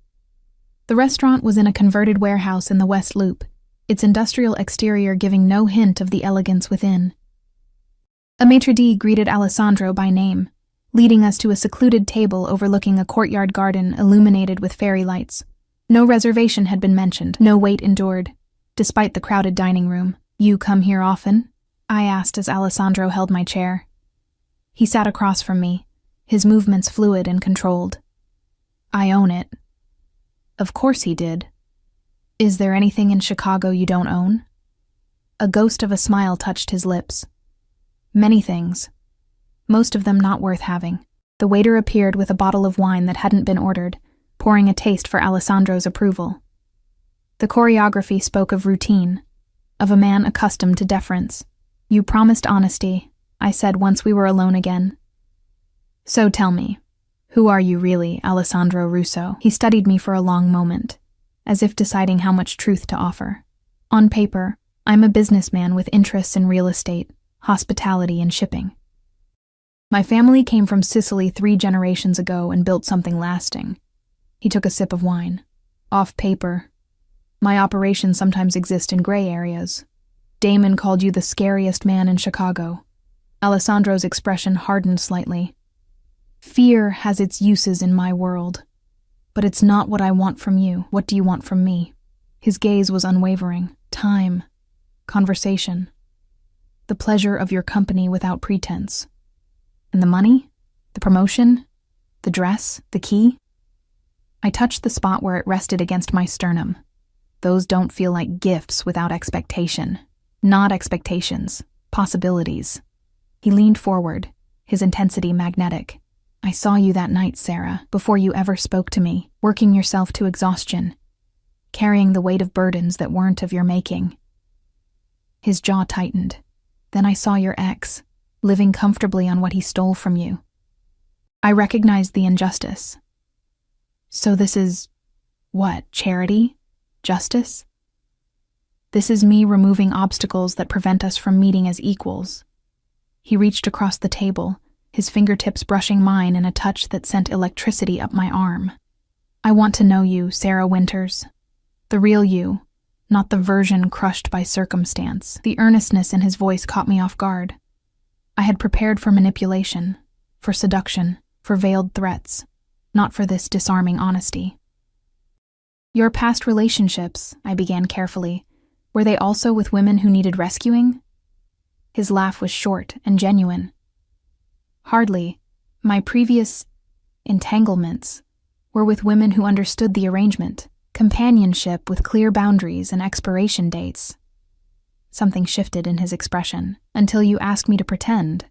The restaurant was in a converted warehouse in the West Loop, its industrial exterior giving no hint of the elegance within. A maitre d' greeted Alessandro by name, leading us to a secluded table overlooking a courtyard garden illuminated with fairy lights. No reservation had been mentioned, no wait endured, despite the crowded dining room. "You come here often?" I asked as Alessandro held my chair. He sat across from me, his movements fluid and controlled. "I own it." Of course he did. "Is there anything in Chicago you don't own?" A ghost of a smile touched his lips. "Many things. Most of them not worth having." The waiter appeared with a bottle of wine that hadn't been ordered, pouring a taste for Alessandro's approval. The choreography spoke of routine, of a man accustomed to deference. "You promised honesty," I said once we were alone again. "So tell me, who are you really, Alessandro Russo?" He studied me for a long moment, as if deciding how much truth to offer. "On paper, I'm a businessman with interests in real estate, hospitality, and shipping. My family came from Sicily 3 generations ago and built something lasting." He took a sip of wine. "Off paper, my operations sometimes exist in gray areas. Damon called you the scariest man in Chicago." Alessandro's expression hardened slightly. "Fear has its uses in my world, but it's not what I want from you. What do you want from me?" His gaze was unwavering. "Time, conversation, the pleasure of your company without pretense. And the money? The promotion? The dress? The key?" I touched the spot where it rested against my sternum. "Those don't feel like gifts without expectation. Not expectations, possibilities." He leaned forward, his intensity magnetic. "I saw you that night, Sarah, before you ever spoke to me, working yourself to exhaustion, carrying the weight of burdens that weren't of your making." His jaw tightened. "Then I saw your ex, living comfortably on what he stole from you. I recognized the injustice. So this is, what, charity? Justice? This is me removing obstacles that prevent us from meeting as equals." He reached across the table, his fingertips brushing mine in a touch that sent electricity up my arm. "I want to know you, Sarah Winters. The real you, not the version crushed by circumstance." The earnestness in his voice caught me off guard. I had prepared for manipulation, for seduction, for veiled threats, not for this disarming honesty. "Your past relationships," I began carefully, "were they also with women who needed rescuing?" His laugh was short and genuine. "Hardly. My previous entanglements were with women who understood the arrangement, companionship with clear boundaries and expiration dates." Something shifted in his expression. "Until you asked me to pretend,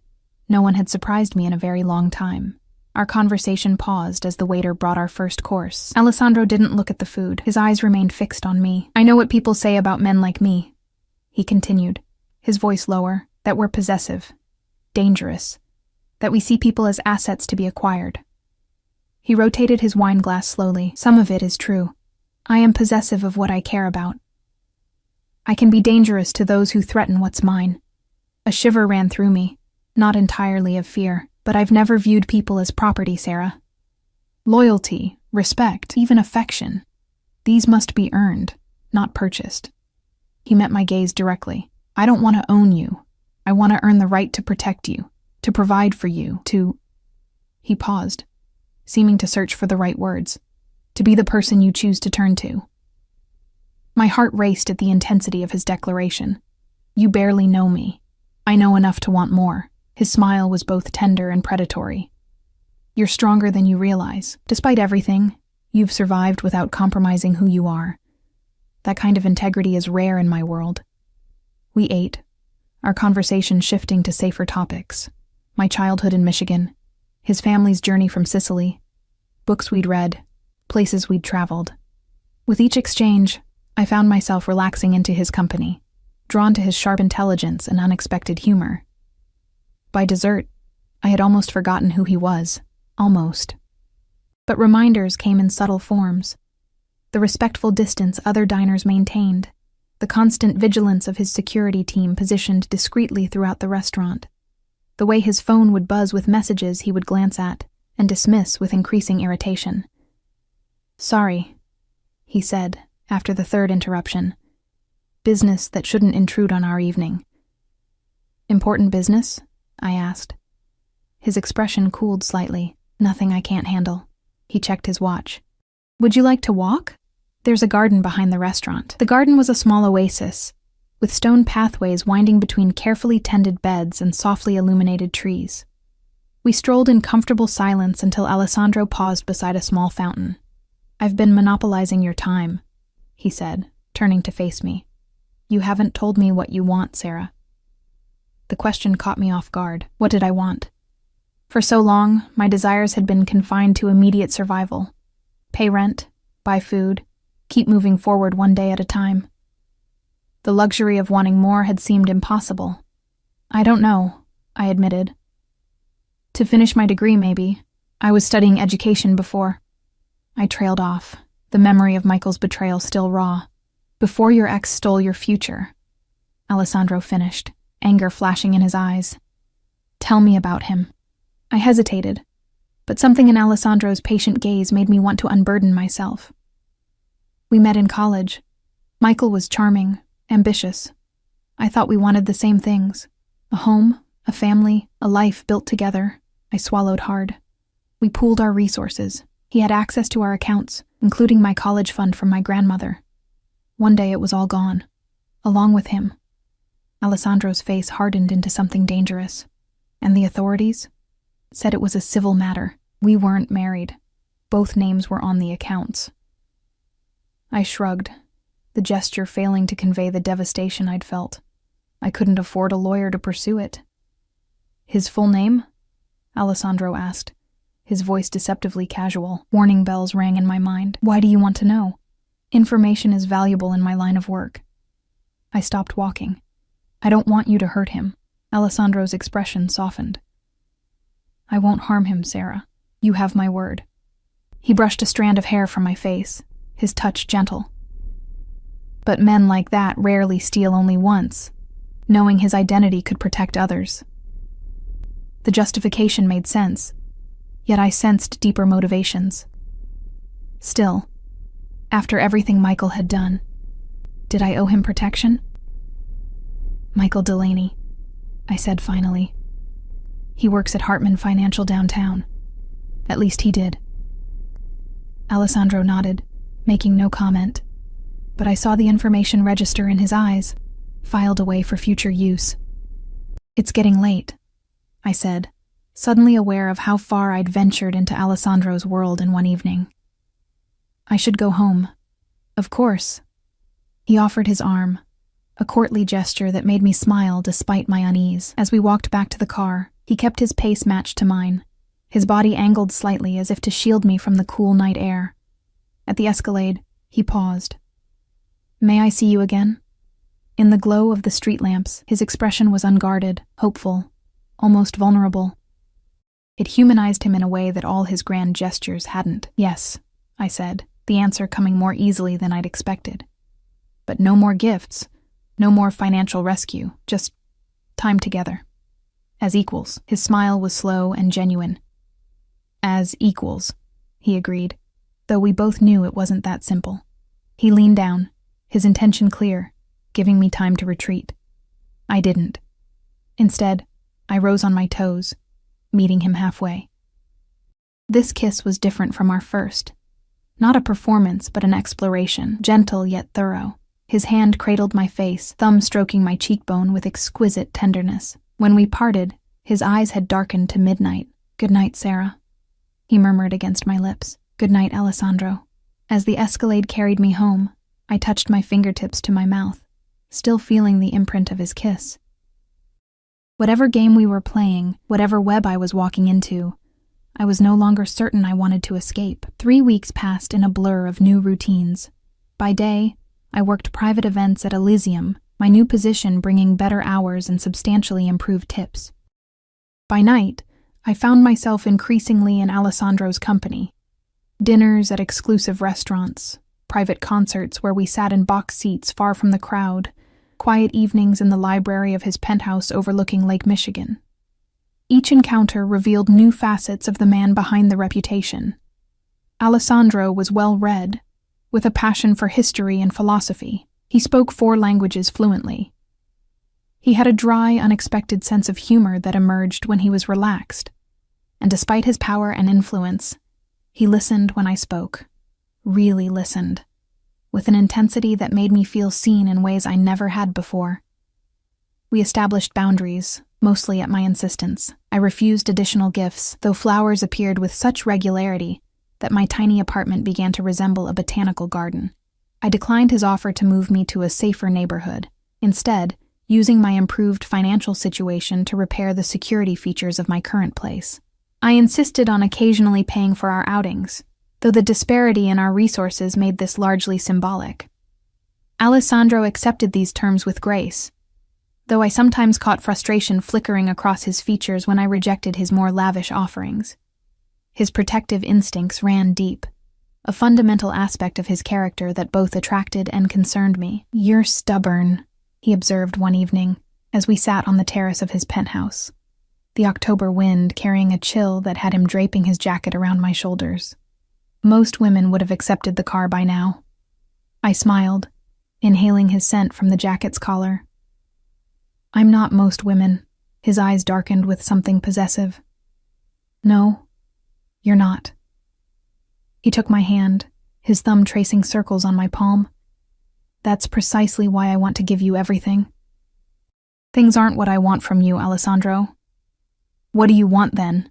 no one had surprised me in a very long time." Our conversation paused as the waiter brought our first course. Alessandro didn't look at the food. His eyes remained fixed on me. "I know what people say about men like me," he continued, his voice lower, "that we're possessive, dangerous, that we see people as assets to be acquired." He rotated his wine glass slowly. "Some of it is true. I am possessive of what I care about. I can be dangerous to those who threaten what's mine." A shiver ran through me, not entirely of fear. "But I've never viewed people as property, Sarah. Loyalty, respect, even affection, these must be earned, not purchased." He met my gaze directly. "I don't want to own you. I want to earn the right to protect you, to provide for you, to—" He paused, seeming to search for the right words. "To be the person you choose to turn to." My heart raced at the intensity of his declaration. "You barely know me. I know enough to want more." His smile was both tender and predatory. "You're stronger than you realize. Despite everything, you've survived without compromising who you are. That kind of integrity is rare in my world." We ate, our conversation shifting to safer topics. My childhood in Michigan, his family's journey from Sicily, books we'd read, places we'd traveled. With each exchange, I found myself relaxing into his company, drawn to his sharp intelligence and unexpected humor. By dessert, I had almost forgotten who he was. Almost. But reminders came in subtle forms. The respectful distance other diners maintained, the constant vigilance of his security team positioned discreetly throughout the restaurant, the way his phone would buzz with messages he would glance at and dismiss with increasing irritation. "Sorry," he said, after the third interruption. "Business that shouldn't intrude on our evening." "Important business?" I asked. His expression cooled slightly. "Nothing I can't handle." He checked his watch. "Would you like to walk? There's a garden behind the restaurant." The garden was a small oasis, with stone pathways winding between carefully tended beds and softly illuminated trees. We strolled in comfortable silence until Alessandro paused beside a small fountain. "I've been monopolizing your time," he said, turning to face me. "You haven't told me what you want, Sarah." The question caught me off guard. What did I want? For so long, my desires had been confined to immediate survival. Pay rent, buy food, keep moving forward one day at a time. The luxury of wanting more had seemed impossible. I don't know, I admitted. To finish my degree, maybe. I was studying education before. I trailed off, the memory of Michael's betrayal still raw. Before your ex stole your future, Alessandro finished, anger flashing in his eyes. Tell me about him. I hesitated, but something in Alessandro's patient gaze made me want to unburden myself. We met in college. Michael was charming, ambitious. I thought we wanted the same things. A home, a family, a life built together. I swallowed hard. We pooled our resources. He had access to our accounts, including my college fund from my grandmother. One day it was all gone, along with him. Alessandro's face hardened into something dangerous. And the authorities said it was a civil matter. We weren't married. Both names were on the accounts. I shrugged, the gesture failing to convey the devastation I'd felt. I couldn't afford a lawyer to pursue it. His full name? Alessandro asked, his voice deceptively casual. Warning bells rang in my mind. Why do you want to know? Information is valuable in my line of work. I stopped walking. I don't want you to hurt him. Alessandro's expression softened. I won't harm him, Sarah. You have my word. He brushed a strand of hair from my face, his touch gentle. But men like that rarely steal only once, knowing his identity could protect others. The justification made sense, yet I sensed deeper motivations. Still, after everything Michael had done, did I owe him protection? Michael Delaney, I said finally. He works at Hartman Financial downtown. At least he did. Alessandro nodded, making no comment, but I saw the information register in his eyes, filed away for future use. It's getting late, I said, suddenly aware of how far I'd ventured into Alessandro's world in one evening. I should go home. Of course. He offered his arm, a courtly gesture that made me smile despite my unease. As we walked back to the car, he kept his pace matched to mine, his body angled slightly as if to shield me from the cool night air. At the Escalade, he paused. May I see you again? In the glow of the street lamps, his expression was unguarded, hopeful, almost vulnerable. It humanized him in a way that all his grand gestures hadn't. Yes, I said, the answer coming more easily than I'd expected. But no more gifts, no more financial rescue, just time together. As equals. His smile was slow and genuine. As equals, he agreed, though we both knew it wasn't that simple. He leaned down, his intention clear, giving me time to retreat. I didn't. Instead, I rose on my toes, meeting him halfway. This kiss was different from our first. Not a performance, but an exploration, gentle yet thorough. His hand cradled my face, thumb stroking my cheekbone with exquisite tenderness. When we parted, his eyes had darkened to midnight. Good night, Sarah, he murmured against my lips. Good night, Alessandro. As the Escalade carried me home, I touched my fingertips to my mouth, still feeling the imprint of his kiss. Whatever game we were playing, whatever web I was walking into, I was no longer certain I wanted to escape. 3 weeks passed in a blur of new routines. By day, I worked private events at Elysium, my new position bringing better hours and substantially improved tips. By night, I found myself increasingly in Alessandro's company. Dinners at exclusive restaurants, private concerts where we sat in box seats far from the crowd, quiet evenings in the library of his penthouse overlooking Lake Michigan. Each encounter revealed new facets of the man behind the reputation. Alessandro was well-read, with a passion for history and philosophy. He spoke 4 languages fluently. He had a dry, unexpected sense of humor that emerged when he was relaxed. And despite his power and influence, he listened when I spoke. Really listened. With an intensity that made me feel seen in ways I never had before. We established boundaries, mostly at my insistence. I refused additional gifts, though flowers appeared with such regularity that my tiny apartment began to resemble a botanical garden. I declined his offer to move me to a safer neighborhood, instead, using my improved financial situation to repair the security features of my current place. I insisted on occasionally paying for our outings, though the disparity in our resources made this largely symbolic. Alessandro accepted these terms with grace, though I sometimes caught frustration flickering across his features when I rejected his more lavish offerings. His protective instincts ran deep, a fundamental aspect of his character that both attracted and concerned me. "You're stubborn," he observed one evening, as we sat on the terrace of his penthouse, the October wind carrying a chill that had him draping his jacket around my shoulders. Most women would have accepted the car by now. I smiled, inhaling his scent from the jacket's collar. "I'm not most women." His eyes darkened with something possessive. "No, you're not." He took my hand, his thumb tracing circles on my palm. "That's precisely why I want to give you everything." "Things aren't what I want from you, Alessandro." "What do you want, then?"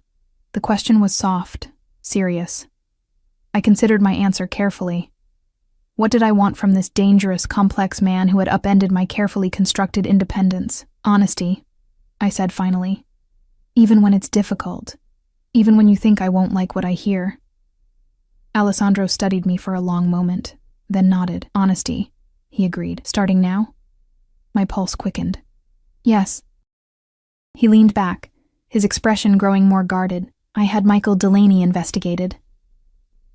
The question was soft, serious. I considered my answer carefully. What did I want from this dangerous, complex man who had upended my carefully constructed independence? "Honesty," I said finally. "Even when it's difficult. Even when you think I won't like what I hear." Alessandro studied me for a long moment, then nodded. "Honesty," he agreed. "Starting now?" My pulse quickened. "Yes." He leaned back, his expression growing more guarded. "I had Michael Delaney investigated."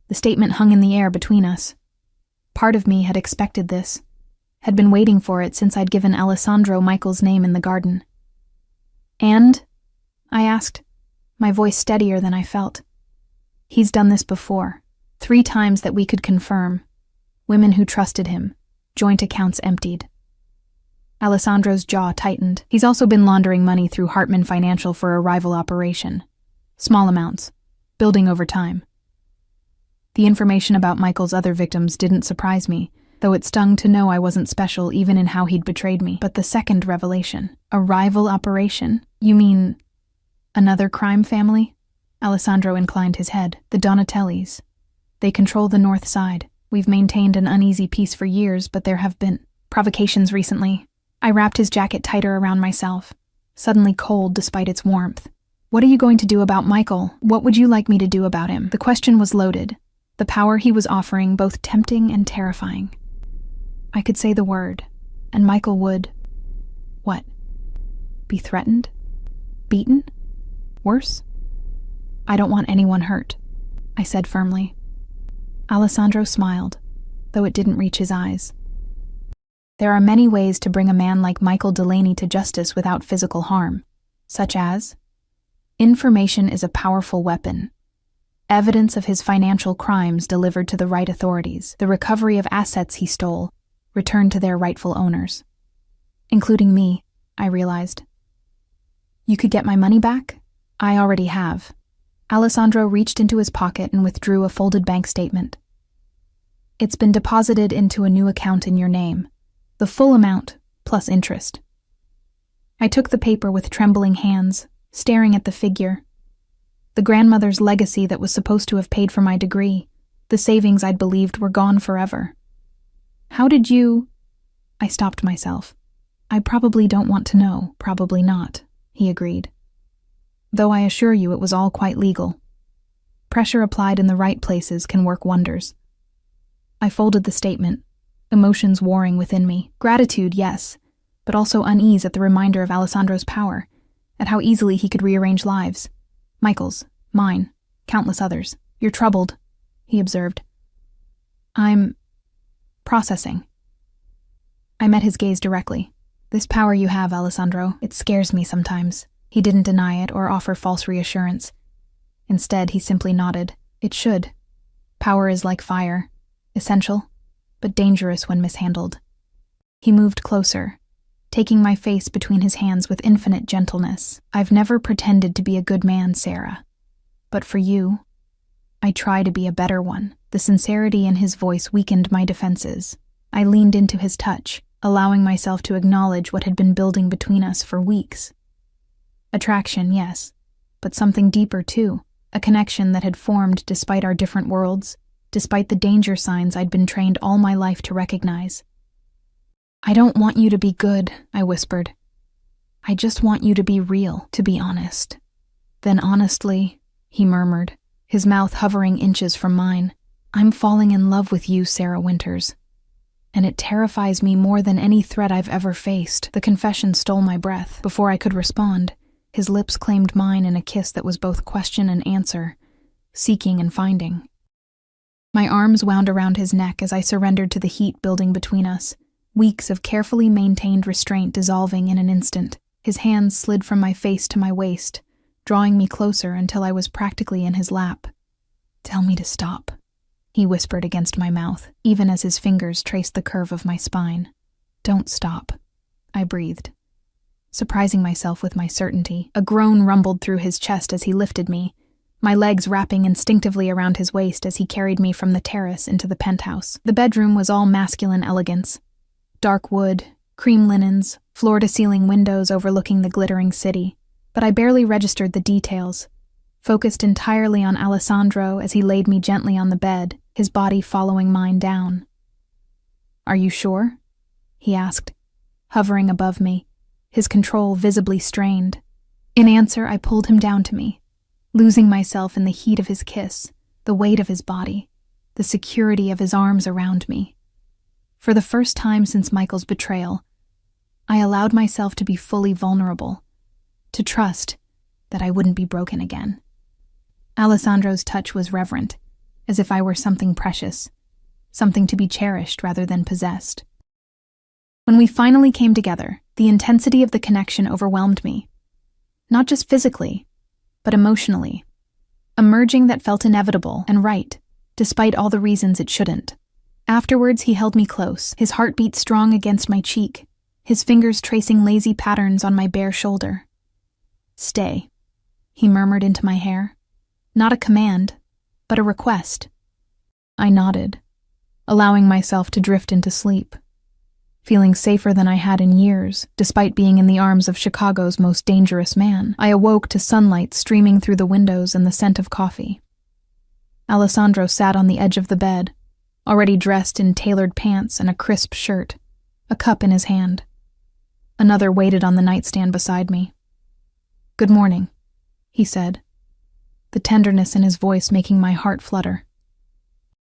The statement hung in the air between us. Part of me had expected this, had been waiting for it since I'd given Alessandro Michael's name in the garden. "And?" I asked, my voice steadier than I felt. "He's done this before. 3 times that we could confirm. Women who trusted him, joint accounts emptied." Alessandro's jaw tightened. "He's also been laundering money through Hartman Financial for a rival operation. Small amounts, building over time." The information about Michael's other victims didn't surprise me, though it stung to know I wasn't special even in how he'd betrayed me. But the second revelation, a rival operation? You mean another crime family? Alessandro inclined his head. "The Donatellis. They control the north side. We've maintained an uneasy peace for years, but there have been provocations recently." I wrapped his jacket tighter around myself, suddenly cold despite its warmth. "What are you going to do about Michael? What would you like me to do about him?" The question was loaded, the power he was offering both tempting and terrifying. I could say the word, and Michael would... what? Be threatened? Beaten? Worse? "I don't want anyone hurt," I said firmly. Alessandro smiled, though it didn't reach his eyes. "There are many ways to bring a man like Michael Delaney to justice without physical harm, such as information is a powerful weapon. Evidence of his financial crimes delivered to the right authorities, the recovery of assets he stole, returned to their rightful owners." "Including me," I realized. "You could get my money back?" "I already have." Alessandro reached into his pocket and withdrew a folded bank statement. "It's been deposited into a new account in your name. The full amount, plus interest." I took the paper with trembling hands, staring at the figure. The grandmother's legacy that was supposed to have paid for my degree, the savings I'd believed were gone forever. "How did you—" I stopped myself. "I probably don't want to know." "Probably not," he agreed. "Though I assure you it was all quite legal. Pressure applied in the right places can work wonders." I folded the statement, emotions warring within me. Gratitude, yes, but also unease at the reminder of Alessandro's power, at how easily he could rearrange lives. Michael's, mine, countless others. "You're troubled," he observed. "I'm processing." I met his gaze directly. "This power you have, Alessandro, it scares me sometimes." He didn't deny it or offer false reassurance. Instead, he simply nodded. "It should. Power is like fire, essential, but dangerous when mishandled." He moved closer, taking my face between his hands with infinite gentleness. "I've never pretended to be a good man, Sarah. But for you, I try to be a better one." The sincerity in his voice weakened my defenses. I leaned into his touch, allowing myself to acknowledge what had been building between us for weeks. Attraction, yes, but something deeper too, a connection that had formed despite our different worlds, despite the danger signs I'd been trained all my life to recognize. "I don't want you to be good," I whispered. "I just want you to be real, to be honest." Then honestly, he murmured, his mouth hovering inches from mine. "I'm falling in love with you, Sarah Winters. And it terrifies me more than any threat I've ever faced." The confession stole my breath. Before I could respond, his lips claimed mine in a kiss that was both question and answer, seeking and finding. My arms wound around his neck as I surrendered to the heat building between us, weeks of carefully maintained restraint dissolving in an instant. His hands slid from my face to my waist, drawing me closer until I was practically in his lap. "Tell me to stop," he whispered against my mouth, even as his fingers traced the curve of my spine. "Don't stop," I breathed, surprising myself with my certainty. A groan rumbled through his chest as he lifted me, my legs wrapping instinctively around his waist as he carried me from the terrace into the penthouse. The bedroom was all masculine elegance. Dark wood, cream linens, floor-to-ceiling windows overlooking the glittering city. But I barely registered the details, focused entirely on Alessandro as he laid me gently on the bed, his body following mine down. "Are you sure?" he asked, hovering above me, his control visibly strained. In answer, I pulled him down to me, losing myself in the heat of his kiss, the weight of his body, the security of his arms around me. For the first time since Michael's betrayal, I allowed myself to be fully vulnerable, to trust that I wouldn't be broken again. Alessandro's touch was reverent, as if I were something precious, something to be cherished rather than possessed. When we finally came together, the intensity of the connection overwhelmed me. Not just physically, but emotionally. A merging that felt inevitable and right, despite all the reasons it shouldn't. Afterwards, he held me close, his heartbeat strong against my cheek, his fingers tracing lazy patterns on my bare shoulder. "Stay," he murmured into my hair. Not a command, but a request. I nodded, allowing myself to drift into sleep, feeling safer than I had in years, despite being in the arms of Chicago's most dangerous man. I awoke to sunlight streaming through the windows and the scent of coffee. Alessandro sat on the edge of the bed, already dressed in tailored pants and a crisp shirt, a cup in his hand. Another waited on the nightstand beside me. "Good morning," he said, the tenderness in his voice making my heart flutter.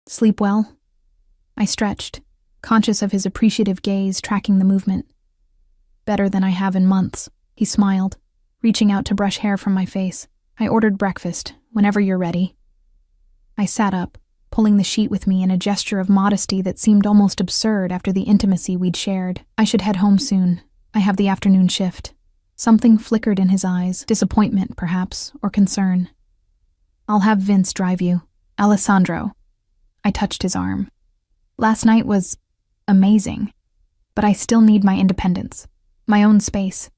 "Sleep well?" I stretched, conscious of his appreciative gaze tracking the movement. "Better than I have in months," he smiled, reaching out to brush hair from my face. "I ordered breakfast, whenever you're ready." I sat up, pulling the sheet with me in a gesture of modesty that seemed almost absurd after the intimacy we'd shared. "I should head home soon. I have the afternoon shift." Something flickered in his eyes, disappointment, perhaps, or concern. "I'll have Vince drive you. Alessandro." I touched his arm. "Last night was amazing, but I still need my independence, my own space."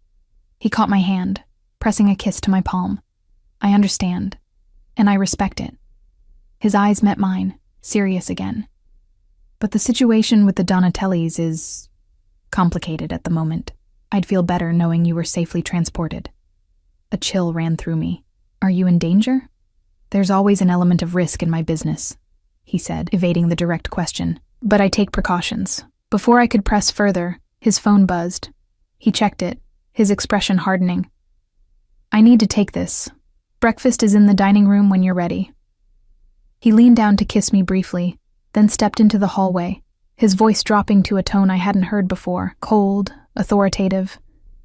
He caught my hand, pressing a kiss to my palm. "I understand, and I respect it." His eyes met mine, serious again. "But the situation with the Donatellis is complicated at the moment. I'd feel better knowing you were safely transported." A chill ran through me. "Are you in danger?" "There's always an element of risk in my business," he said, evading the direct question. "But I take precautions." Before I could press further, his phone buzzed. He checked it, his expression hardening. "I need to take this. Breakfast is in the dining room when you're ready." He leaned down to kiss me briefly, then stepped into the hallway, his voice dropping to a tone I hadn't heard before, cold, authoritative,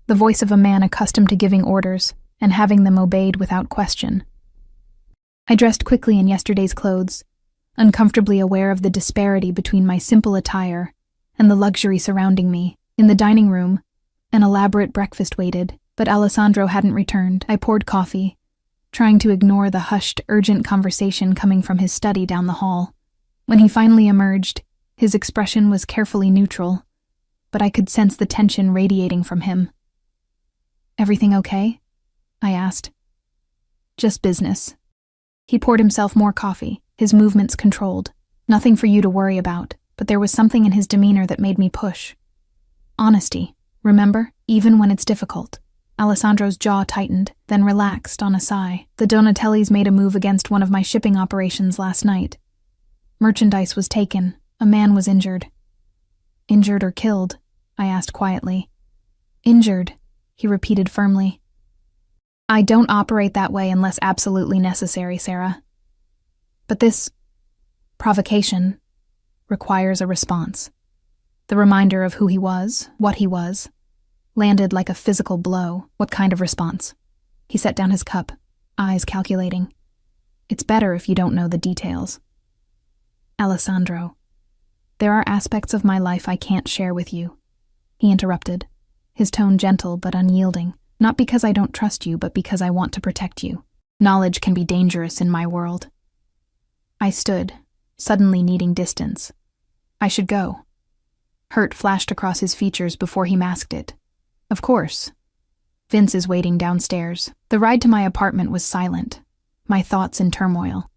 the voice of a man accustomed to giving orders and having them obeyed without question. I dressed quickly in yesterday's clothes, uncomfortably aware of the disparity between my simple attire and the luxury surrounding me. In the dining room, an elaborate breakfast waited, but Alessandro hadn't returned. I poured coffee, trying to ignore the hushed, urgent conversation coming from his study down the hall. When he finally emerged, his expression was carefully neutral, but I could sense the tension radiating from him. "Everything okay?" I asked. "Just business." He poured himself more coffee, his movements controlled. "Nothing for you to worry about," but there was something in his demeanor that made me push. "Honesty, remember, even when it's difficult." Alessandro's jaw tightened, then relaxed on a sigh. "The Donatellis made a move against one of my shipping operations last night. Merchandise was taken. A man was injured." "Injured or killed?" I asked quietly. "Injured," he repeated firmly. I don't operate that way unless absolutely necessary, Sarah. But this provocation requires a response. The reminder of who he was, what he was, landed like a physical blow. What kind of response? He set down his cup, eyes calculating. It's better if you don't know the details. Alessandro, there are aspects of my life I can't share with you, he interrupted, his tone gentle but unyielding, not because I don't trust you, but because I want to protect you. Knowledge can be dangerous in my world. I stood, suddenly needing distance. I should go. Hurt flashed across his features before he masked it. Of course. Vince is waiting downstairs. The ride to my apartment was silent, my thoughts in turmoil.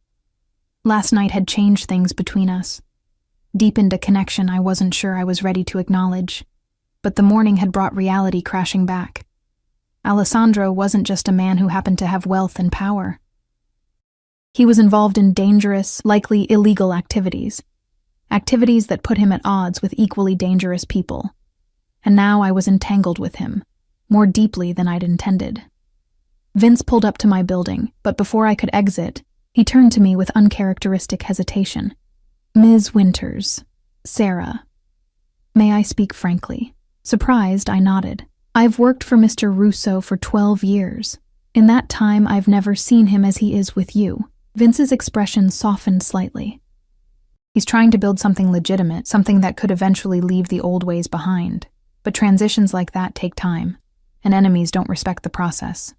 Last night had changed things between us. Deepened a connection I wasn't sure I was ready to acknowledge. But the morning had brought reality crashing back. Alessandro wasn't just a man who happened to have wealth and power. He was involved in dangerous, likely illegal activities. Activities that put him at odds with equally dangerous people. And now I was entangled with him, more deeply than I'd intended. Vince pulled up to my building, but before I could exit, he turned to me with uncharacteristic hesitation. Ms. Winters, Sarah, may I speak frankly? Surprised, I nodded. I've worked for Mr. Russo for 12 years. In that time, I've never seen him as he is with you. Vince's expression softened slightly. He's trying to build something legitimate, something that could eventually leave the old ways behind. But transitions like that take time, and enemies don't respect the process.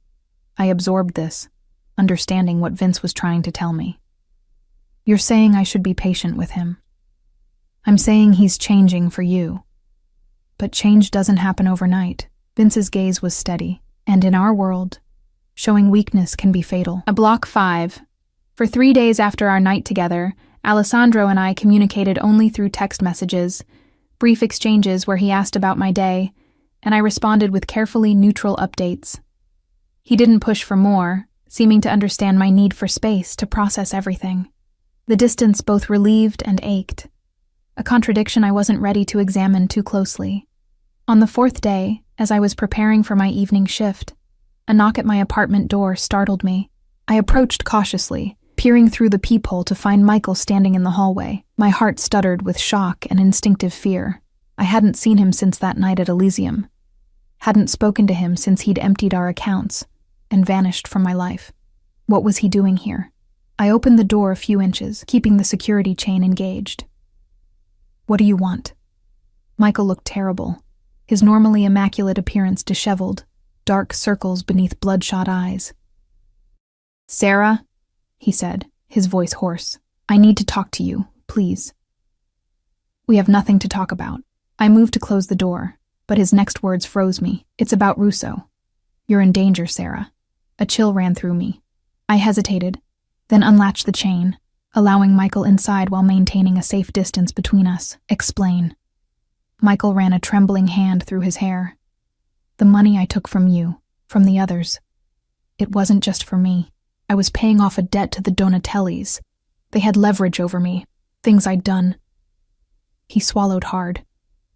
I absorbed this, understanding what Vince was trying to tell me. You're saying I should be patient with him. I'm saying he's changing for you. But change doesn't happen overnight. Vince's gaze was steady, and in our world, showing weakness can be fatal. Block 5. For 3 days after our night together, Alessandro and I communicated only through text messages, brief exchanges where he asked about my day, and I responded with carefully neutral updates. He didn't push for more, seeming to understand my need for space to process everything. The distance both relieved and ached, a contradiction I wasn't ready to examine too closely. On the 4th day, as I was preparing for my evening shift, a knock at my apartment door startled me. I approached cautiously, peering through the peephole to find Michael standing in the hallway. My heart stuttered with shock and instinctive fear. I hadn't seen him since that night at Elysium. Hadn't spoken to him since he'd emptied our accounts and vanished from my life. What was he doing here? I opened the door a few inches, keeping the security chain engaged. What do you want? Michael looked terrible, his normally immaculate appearance disheveled, dark circles beneath bloodshot eyes. Sarah, he said, his voice hoarse. I need to talk to you, please. We have nothing to talk about. I moved to close the door, but his next words froze me. It's about Russo. You're in danger, Sarah. A chill ran through me. I hesitated, then unlatched the chain, allowing Michael inside while maintaining a safe distance between us. Explain. Michael ran a trembling hand through his hair. The money I took from you, from the others. It wasn't just for me. I was paying off a debt to the Donatellis. They had leverage over me, things I'd done. He swallowed hard.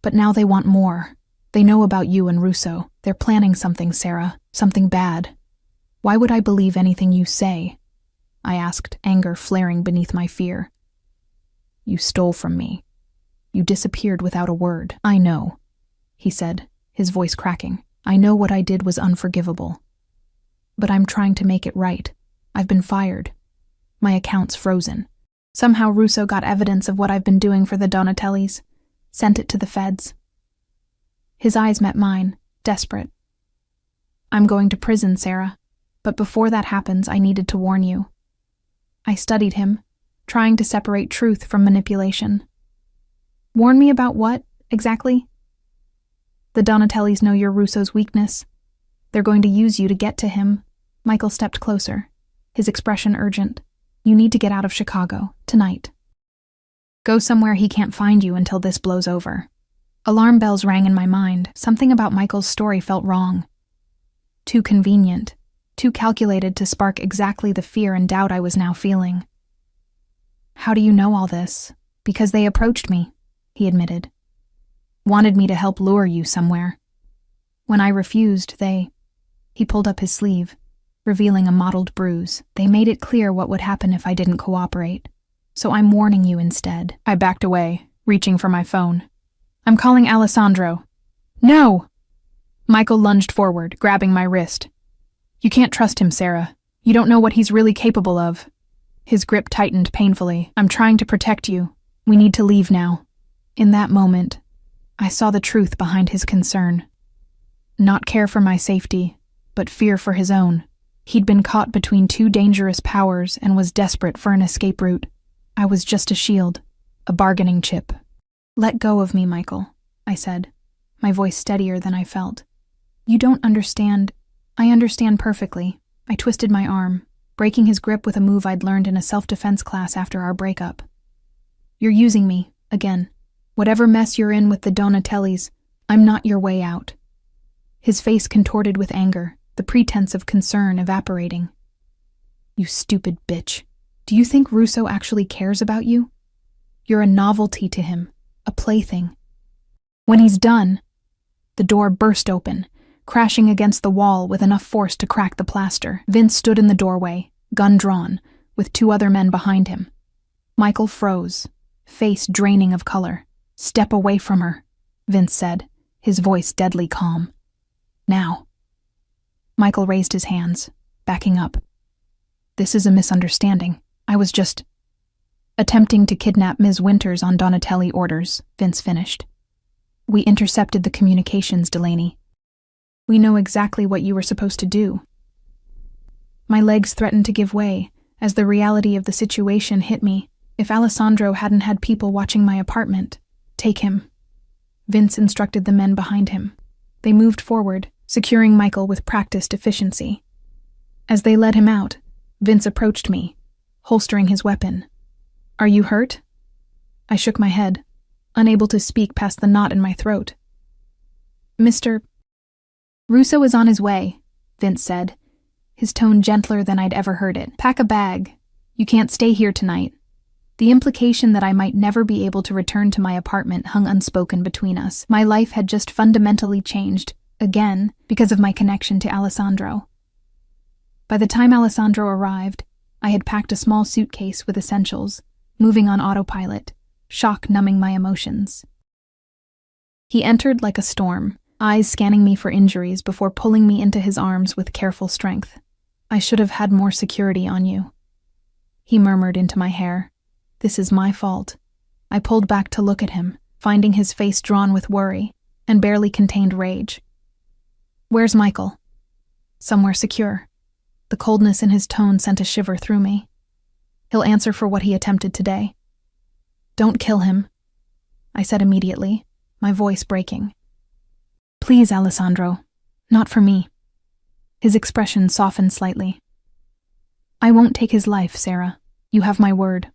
But now they want more. They know about you and Russo. They're planning something, Sarah. Something bad. Why would I believe anything you say? I asked, anger flaring beneath my fear. You stole from me. You disappeared without a word. I know, he said, his voice cracking. I know what I did was unforgivable. But I'm trying to make it right. I've been fired. My account's frozen. Somehow Russo got evidence of what I've been doing for the Donatellis. Sent it to the feds. His eyes met mine, desperate. I'm going to prison, Sarah. But before that happens, I needed to warn you. I studied him, trying to separate truth from manipulation. Warn me about what, exactly? The Donatellis know you're Russo's weakness. They're going to use you to get to him. Michael stepped closer, his expression urgent. You need to get out of Chicago, tonight. Go somewhere he can't find you until this blows over. Alarm bells rang in my mind. Something about Michael's story felt wrong. Too convenient, too calculated to spark exactly the fear and doubt I was now feeling. How do you know all this? Because they approached me, he admitted. Wanted me to help lure you somewhere. When I refused, He pulled up his sleeve, revealing a mottled bruise. They made it clear what would happen if I didn't cooperate. So I'm warning you instead. I backed away, reaching for my phone. I'm calling Alessandro. No! Michael lunged forward, grabbing my wrist. You can't trust him, Sarah. You don't know what he's really capable of. His grip tightened painfully. I'm trying to protect you. We need to leave now. In that moment, I saw the truth behind his concern. Not care for my safety, but fear for his own. He'd been caught between two dangerous powers and was desperate for an escape route. I was just a shield, a bargaining chip. Let go of me, Michael, I said, my voice steadier than I felt. You don't understand. I understand perfectly. I twisted my arm, breaking his grip with a move I'd learned in a self-defense class after our breakup. You're using me, again. Whatever mess you're in with the Donatellis, I'm not your way out. His face contorted with anger, the pretense of concern evaporating. You stupid bitch. Do you think Russo actually cares about you? You're a novelty to him, a plaything. When he's done, the door burst open, crashing against the wall with enough force to crack the plaster. Vince stood in the doorway, gun drawn, with two other men behind him. Michael froze, face draining of color. Step away from her, Vince said, his voice deadly calm. Now. Michael raised his hands, backing up. This is a misunderstanding. I was just attempting to kidnap Ms. Winters on Donatelli orders, Vince finished. We intercepted the communications, Delaney. We know exactly what you were supposed to do. My legs threatened to give way as the reality of the situation hit me. If Alessandro hadn't had people watching my apartment, take him. Vince instructed the men behind him. They moved forward, securing Michael with practiced efficiency. As they led him out, Vince approached me, holstering his weapon. Are you hurt? I shook my head, unable to speak past the knot in my throat. Mr. Russo is on his way, Vince said, his tone gentler than I'd ever heard it. Pack a bag. You can't stay here tonight. The implication that I might never be able to return to my apartment hung unspoken between us. My life had just fundamentally changed, again, because of my connection to Alessandro. By the time Alessandro arrived, I had packed a small suitcase with essentials, moving on autopilot, shock numbing my emotions. He entered like a storm, eyes scanning me for injuries before pulling me into his arms with careful strength. I should have had more security on you. He murmured into my hair. This is my fault. I pulled back to look at him, finding his face drawn with worry and barely contained rage. Where's Michael? Somewhere secure. The coldness in his tone sent a shiver through me. He'll answer for what he attempted today. Don't kill him, I said immediately, my voice breaking. Please, Alessandro, not for me. His expression softened slightly. I won't take his life, Sarah. You have my word.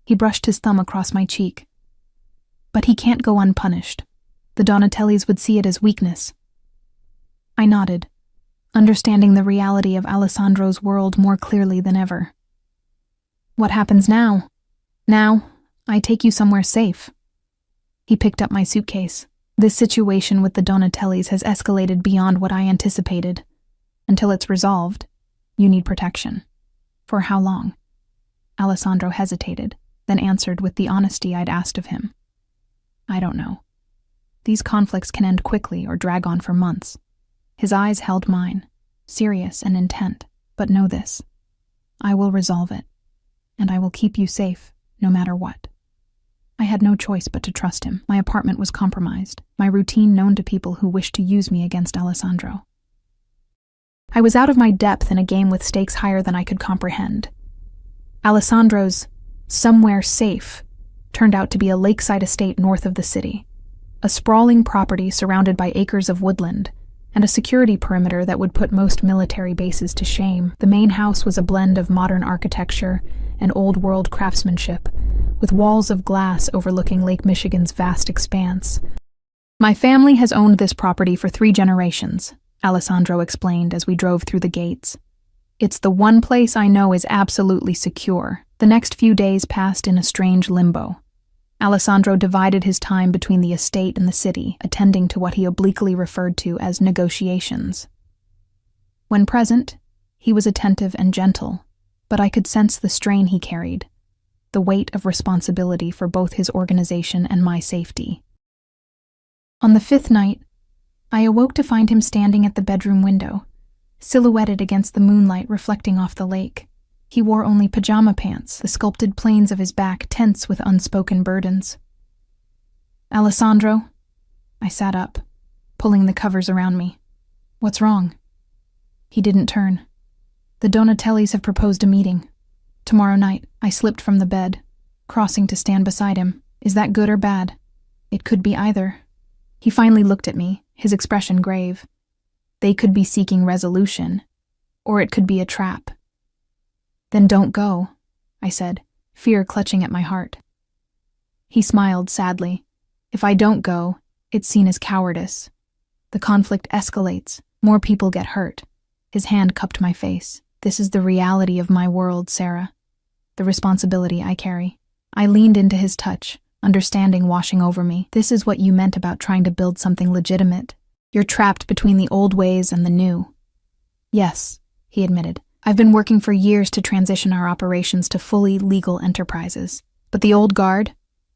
He brushed his thumb across my cheek. But he can't go unpunished. The Donatellis would see it as weakness. I nodded, understanding the reality of Alessandro's world more clearly than ever. What happens now? Now, I take you somewhere safe. He picked up my suitcase. This situation with the Donatellis has escalated beyond what I anticipated. Until it's resolved, you need protection. For how long? Alessandro hesitated, then answered with the honesty I'd asked of him. I don't know. These conflicts can end quickly or drag on for months. His eyes held mine, serious and intent, but know this. I will resolve it, and I will keep you safe, no matter what. I had no choice but to trust him. My apartment was compromised, my routine known to people who wished to use me against Alessandro. I was out of my depth in a game with stakes higher than I could comprehend. Alessandro's somewhere safe turned out to be a lakeside estate north of the city, a sprawling property surrounded by acres of woodland, and a security perimeter that would put most military bases to shame. The main house was a blend of modern architecture and old-world craftsmanship, with walls of glass overlooking Lake Michigan's vast expanse. My family has owned this property for 3 generations, Alessandro explained as we drove through the gates. It's the one place I know is absolutely secure. The next few days passed in a strange limbo. Alessandro divided his time between the estate and the city, attending to what he obliquely referred to as negotiations. When present, He was attentive and gentle, but I could sense the strain he carried, the weight of responsibility for both his organization and my safety. On the 5th night, I awoke to find him standing at the bedroom window, silhouetted against the moonlight reflecting off the lake. He wore only pajama pants, the sculpted planes of his back tense with unspoken burdens. "Alessandro?" I sat up, pulling the covers around me. "What's wrong?" He didn't turn. "The Donatellis have proposed a meeting. Tomorrow night." I slipped from the bed, crossing to stand beside him. "Is that good or bad?" "It could be either." He finally looked at me, his expression grave. "They could be seeking resolution, or it could be a trap." "Then don't go," I said, fear clutching at my heart. He smiled sadly. "If I don't go, it's seen as cowardice. The conflict escalates, more people get hurt." His hand cupped my face. "This is the reality of my world, Sarah. The responsibility I carry." I leaned into his touch, understanding washing over me. "This is what you meant about trying to build something legitimate. You're trapped between the old ways and the new." "Yes," he admitted. "I've been working for years to transition our operations to fully legal enterprises. But the old guard,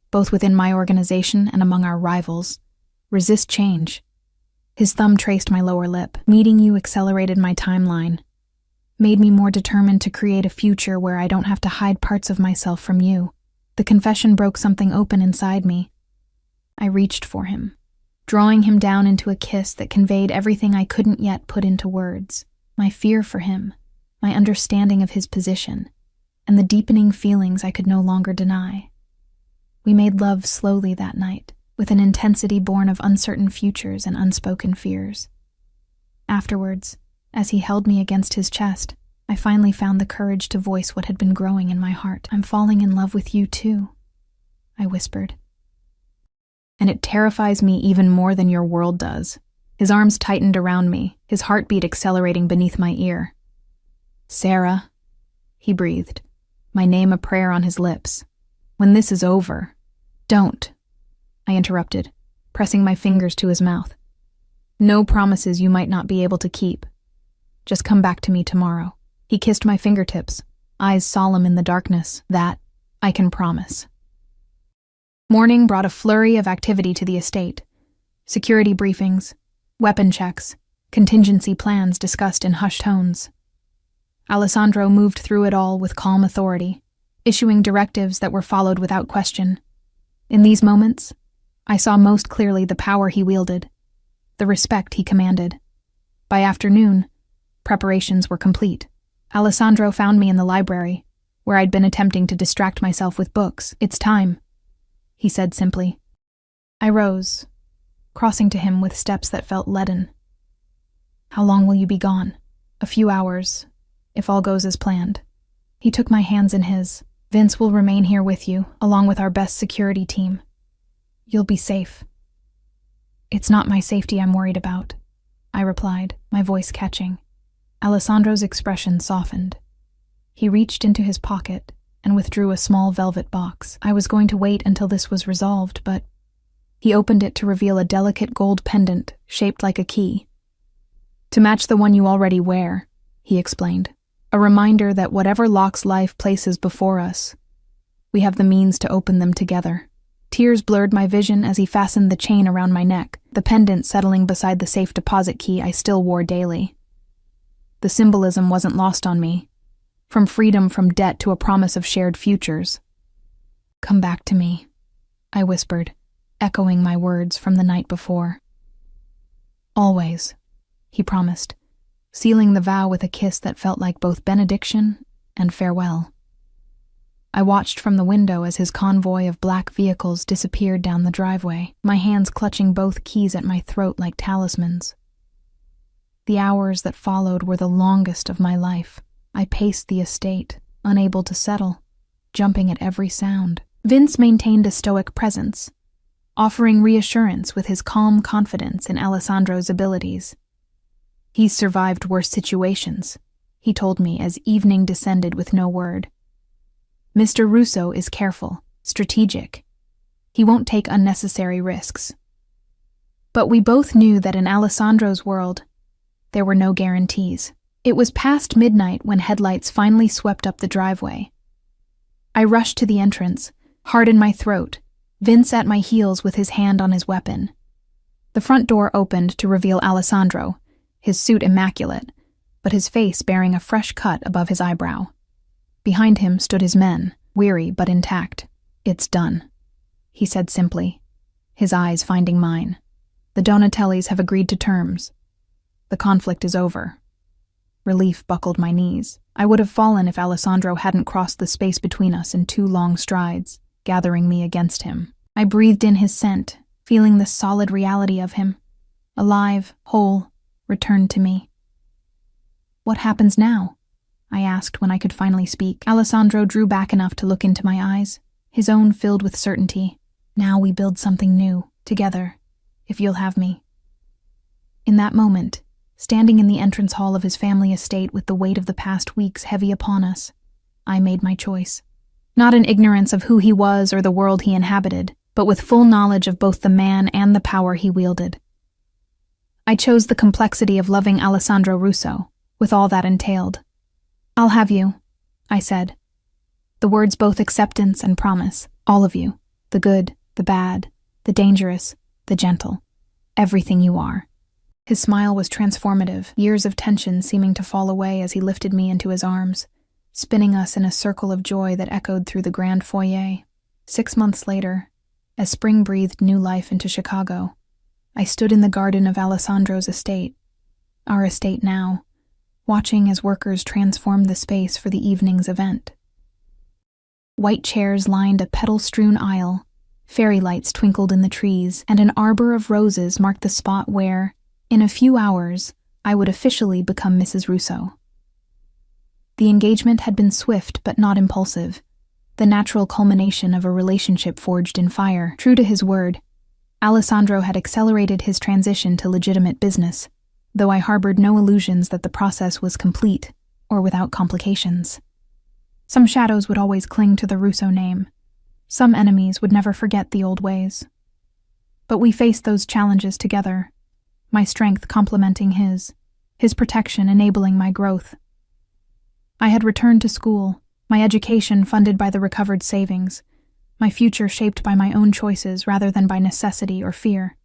both within my organization and among our rivals, resist change." His thumb traced my lower lip. "Meeting you accelerated my timeline, made me more determined to create a future where I don't have to hide parts of myself from you." The confession broke something open inside me. I reached for him, drawing him down into a kiss that conveyed everything I couldn't yet put into words. My fear for him, my understanding of his position, and the deepening feelings I could no longer deny. We made love slowly that night, with an intensity born of uncertain futures and unspoken fears. Afterwards, as he held me against his chest, I finally found the courage to voice what had been growing in my heart. "I'm falling in love with you too," I whispered. "And it terrifies me even more than your world does." His arms tightened around me, his heartbeat accelerating beneath my ear. "Sarah," he breathed, my name a prayer on his lips. "When this is over—" "Don't," I interrupted, pressing my fingers to his mouth. "No promises you might not be able to keep. Just come back to me tomorrow." He kissed my fingertips, eyes solemn in the darkness. "That I can promise." Morning brought a flurry of activity to the estate. Security briefings, weapon checks, contingency plans discussed in hushed tones. Alessandro moved through it all with calm authority, issuing directives that were followed without question. In these moments, I saw most clearly the power he wielded, the respect he commanded. By afternoon, preparations were complete. Alessandro found me in the library, where I'd been attempting to distract myself with books. "It's time," he said simply. I rose, crossing to him with steps that felt leaden. "How long will you be gone?" "A few hours, if all goes as planned." He took my hands in his. "Vince will remain here with you, along with our best security team. You'll be safe." "It's not my safety I'm worried about," I replied, my voice catching. Alessandro's expression softened. He reached into his pocket and withdrew a small velvet box. I was going to wait until this was resolved, but he opened it to reveal a delicate gold pendant shaped like a key. "To match the one you already wear," he explained. "A reminder that whatever locks life places before us, we have the means to open them together." Tears blurred my vision as he fastened the chain around my neck, the pendant settling beside the safe deposit key I still wore daily. The symbolism wasn't lost on me, from freedom from debt to a promise of shared futures. "Come back to me," I whispered, echoing my words from the night before. "Always," he promised, sealing the vow with a kiss that felt like both benediction and farewell. I watched from the window as his convoy of black vehicles disappeared down the driveway, my hands clutching both keys at my throat like talismans. The hours that followed were the longest of my life. I paced the estate, unable to settle, jumping at every sound. Vince maintained a stoic presence, offering reassurance with his calm confidence in Alessandro's abilities. "He's survived worse situations," he told me as evening descended with no word. "Mr. Russo is careful, strategic. He won't take unnecessary risks." But we both knew that in Alessandro's world, there were no guarantees. It was past midnight when headlights finally swept up the driveway. I rushed to the entrance, heart in my throat, Vince at my heels with his hand on his weapon. The front door opened to reveal Alessandro, his suit immaculate, but his face bearing a fresh cut above his eyebrow. Behind him stood his men, weary but intact. "It's done," he said simply, his eyes finding mine. "The Donatellis have agreed to terms. The conflict is over." Relief buckled my knees. I would have fallen if Alessandro hadn't crossed the space between us in 2 long strides, gathering me against him. I breathed in his scent, feeling the solid reality of him. Alive, whole, returned to me. "What happens now?" I asked when I could finally speak. Alessandro drew back enough to look into my eyes, his own filled with certainty. "Now we build something new, together, if you'll have me." In that moment, standing in the entrance hall of his family estate with the weight of the past weeks heavy upon us, I made my choice. Not in ignorance of who he was or the world he inhabited, but with full knowledge of both the man and the power he wielded. I chose the complexity of loving Alessandro Russo, with all that entailed. "I'll have you," I said. The words both acceptance and promise. All of you. The good, the bad, the dangerous, the gentle. Everything you are. His smile was transformative, years of tension seeming to fall away as he lifted me into his arms, spinning us in a circle of joy that echoed through the grand foyer. 6 months later, as spring breathed new life into Chicago, I stood in the garden of Alessandro's estate, our estate now, watching as workers transformed the space for the evening's event. White chairs lined a petal-strewn aisle, fairy lights twinkled in the trees, and an arbor of roses marked the spot where, in a few hours, I would officially become Mrs. Russo. The engagement had been swift but not impulsive, the natural culmination of a relationship forged in fire. True to his word, Alessandro had accelerated his transition to legitimate business, though I harbored no illusions that the process was complete or without complications. Some shadows would always cling to the Russo name. Some enemies would never forget the old ways. But we faced those challenges together, my strength complementing his protection enabling my growth. I had returned to school, my education funded by the recovered savings, my future shaped by my own choices rather than by necessity or fear.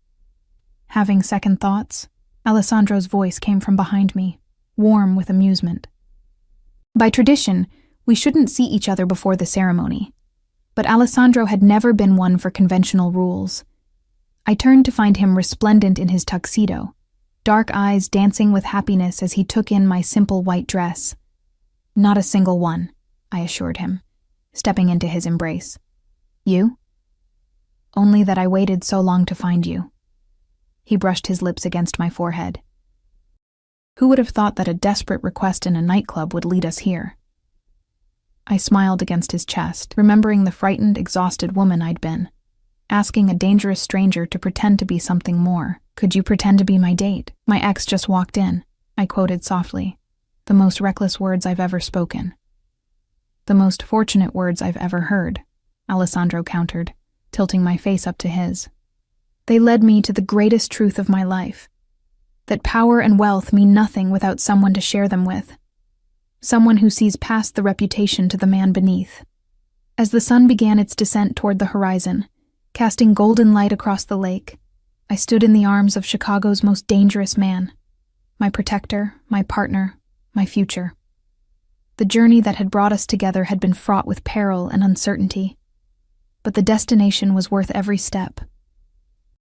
Having second thoughts, Alessandro's voice came from behind me, warm with amusement. By tradition, we shouldn't see each other before the ceremony, but Alessandro had never been one for conventional rules. I turned to find him resplendent in his tuxedo, dark eyes dancing with happiness as he took in my simple white dress. "Not a single one," I assured him, stepping into his embrace. "You?" "Only that I waited so long to find you." He brushed his lips against my forehead. Who would have thought that a desperate request in a nightclub would lead us here? I smiled against his chest, remembering the frightened, exhausted woman I'd been, asking a dangerous stranger to pretend to be something more. "Could you pretend to be my date? My ex just walked in," I quoted softly, the most reckless words I've ever spoken. "The most fortunate words I've ever heard," Alessandro countered, tilting my face up to his. "They led me to the greatest truth of my life, that power and wealth mean nothing without someone to share them with. Someone who sees past the reputation to the man beneath." As the sun began its descent toward the horizon, casting golden light across the lake, I stood in the arms of Chicago's most dangerous man, my protector, my partner, my future. The journey that had brought us together had been fraught with peril and uncertainty, but the destination was worth every step.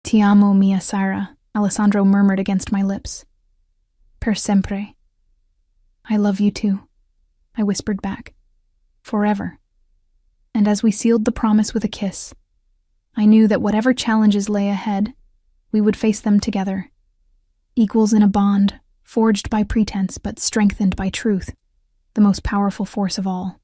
"Ti amo, mia Sara," Alessandro murmured against my lips. "Per sempre." "I love you too," I whispered back. "Forever." And as we sealed the promise with a kiss, I knew that whatever challenges lay ahead, we would face them together. Equals in a bond, forged by pretense but strengthened by truth, the most powerful force of all.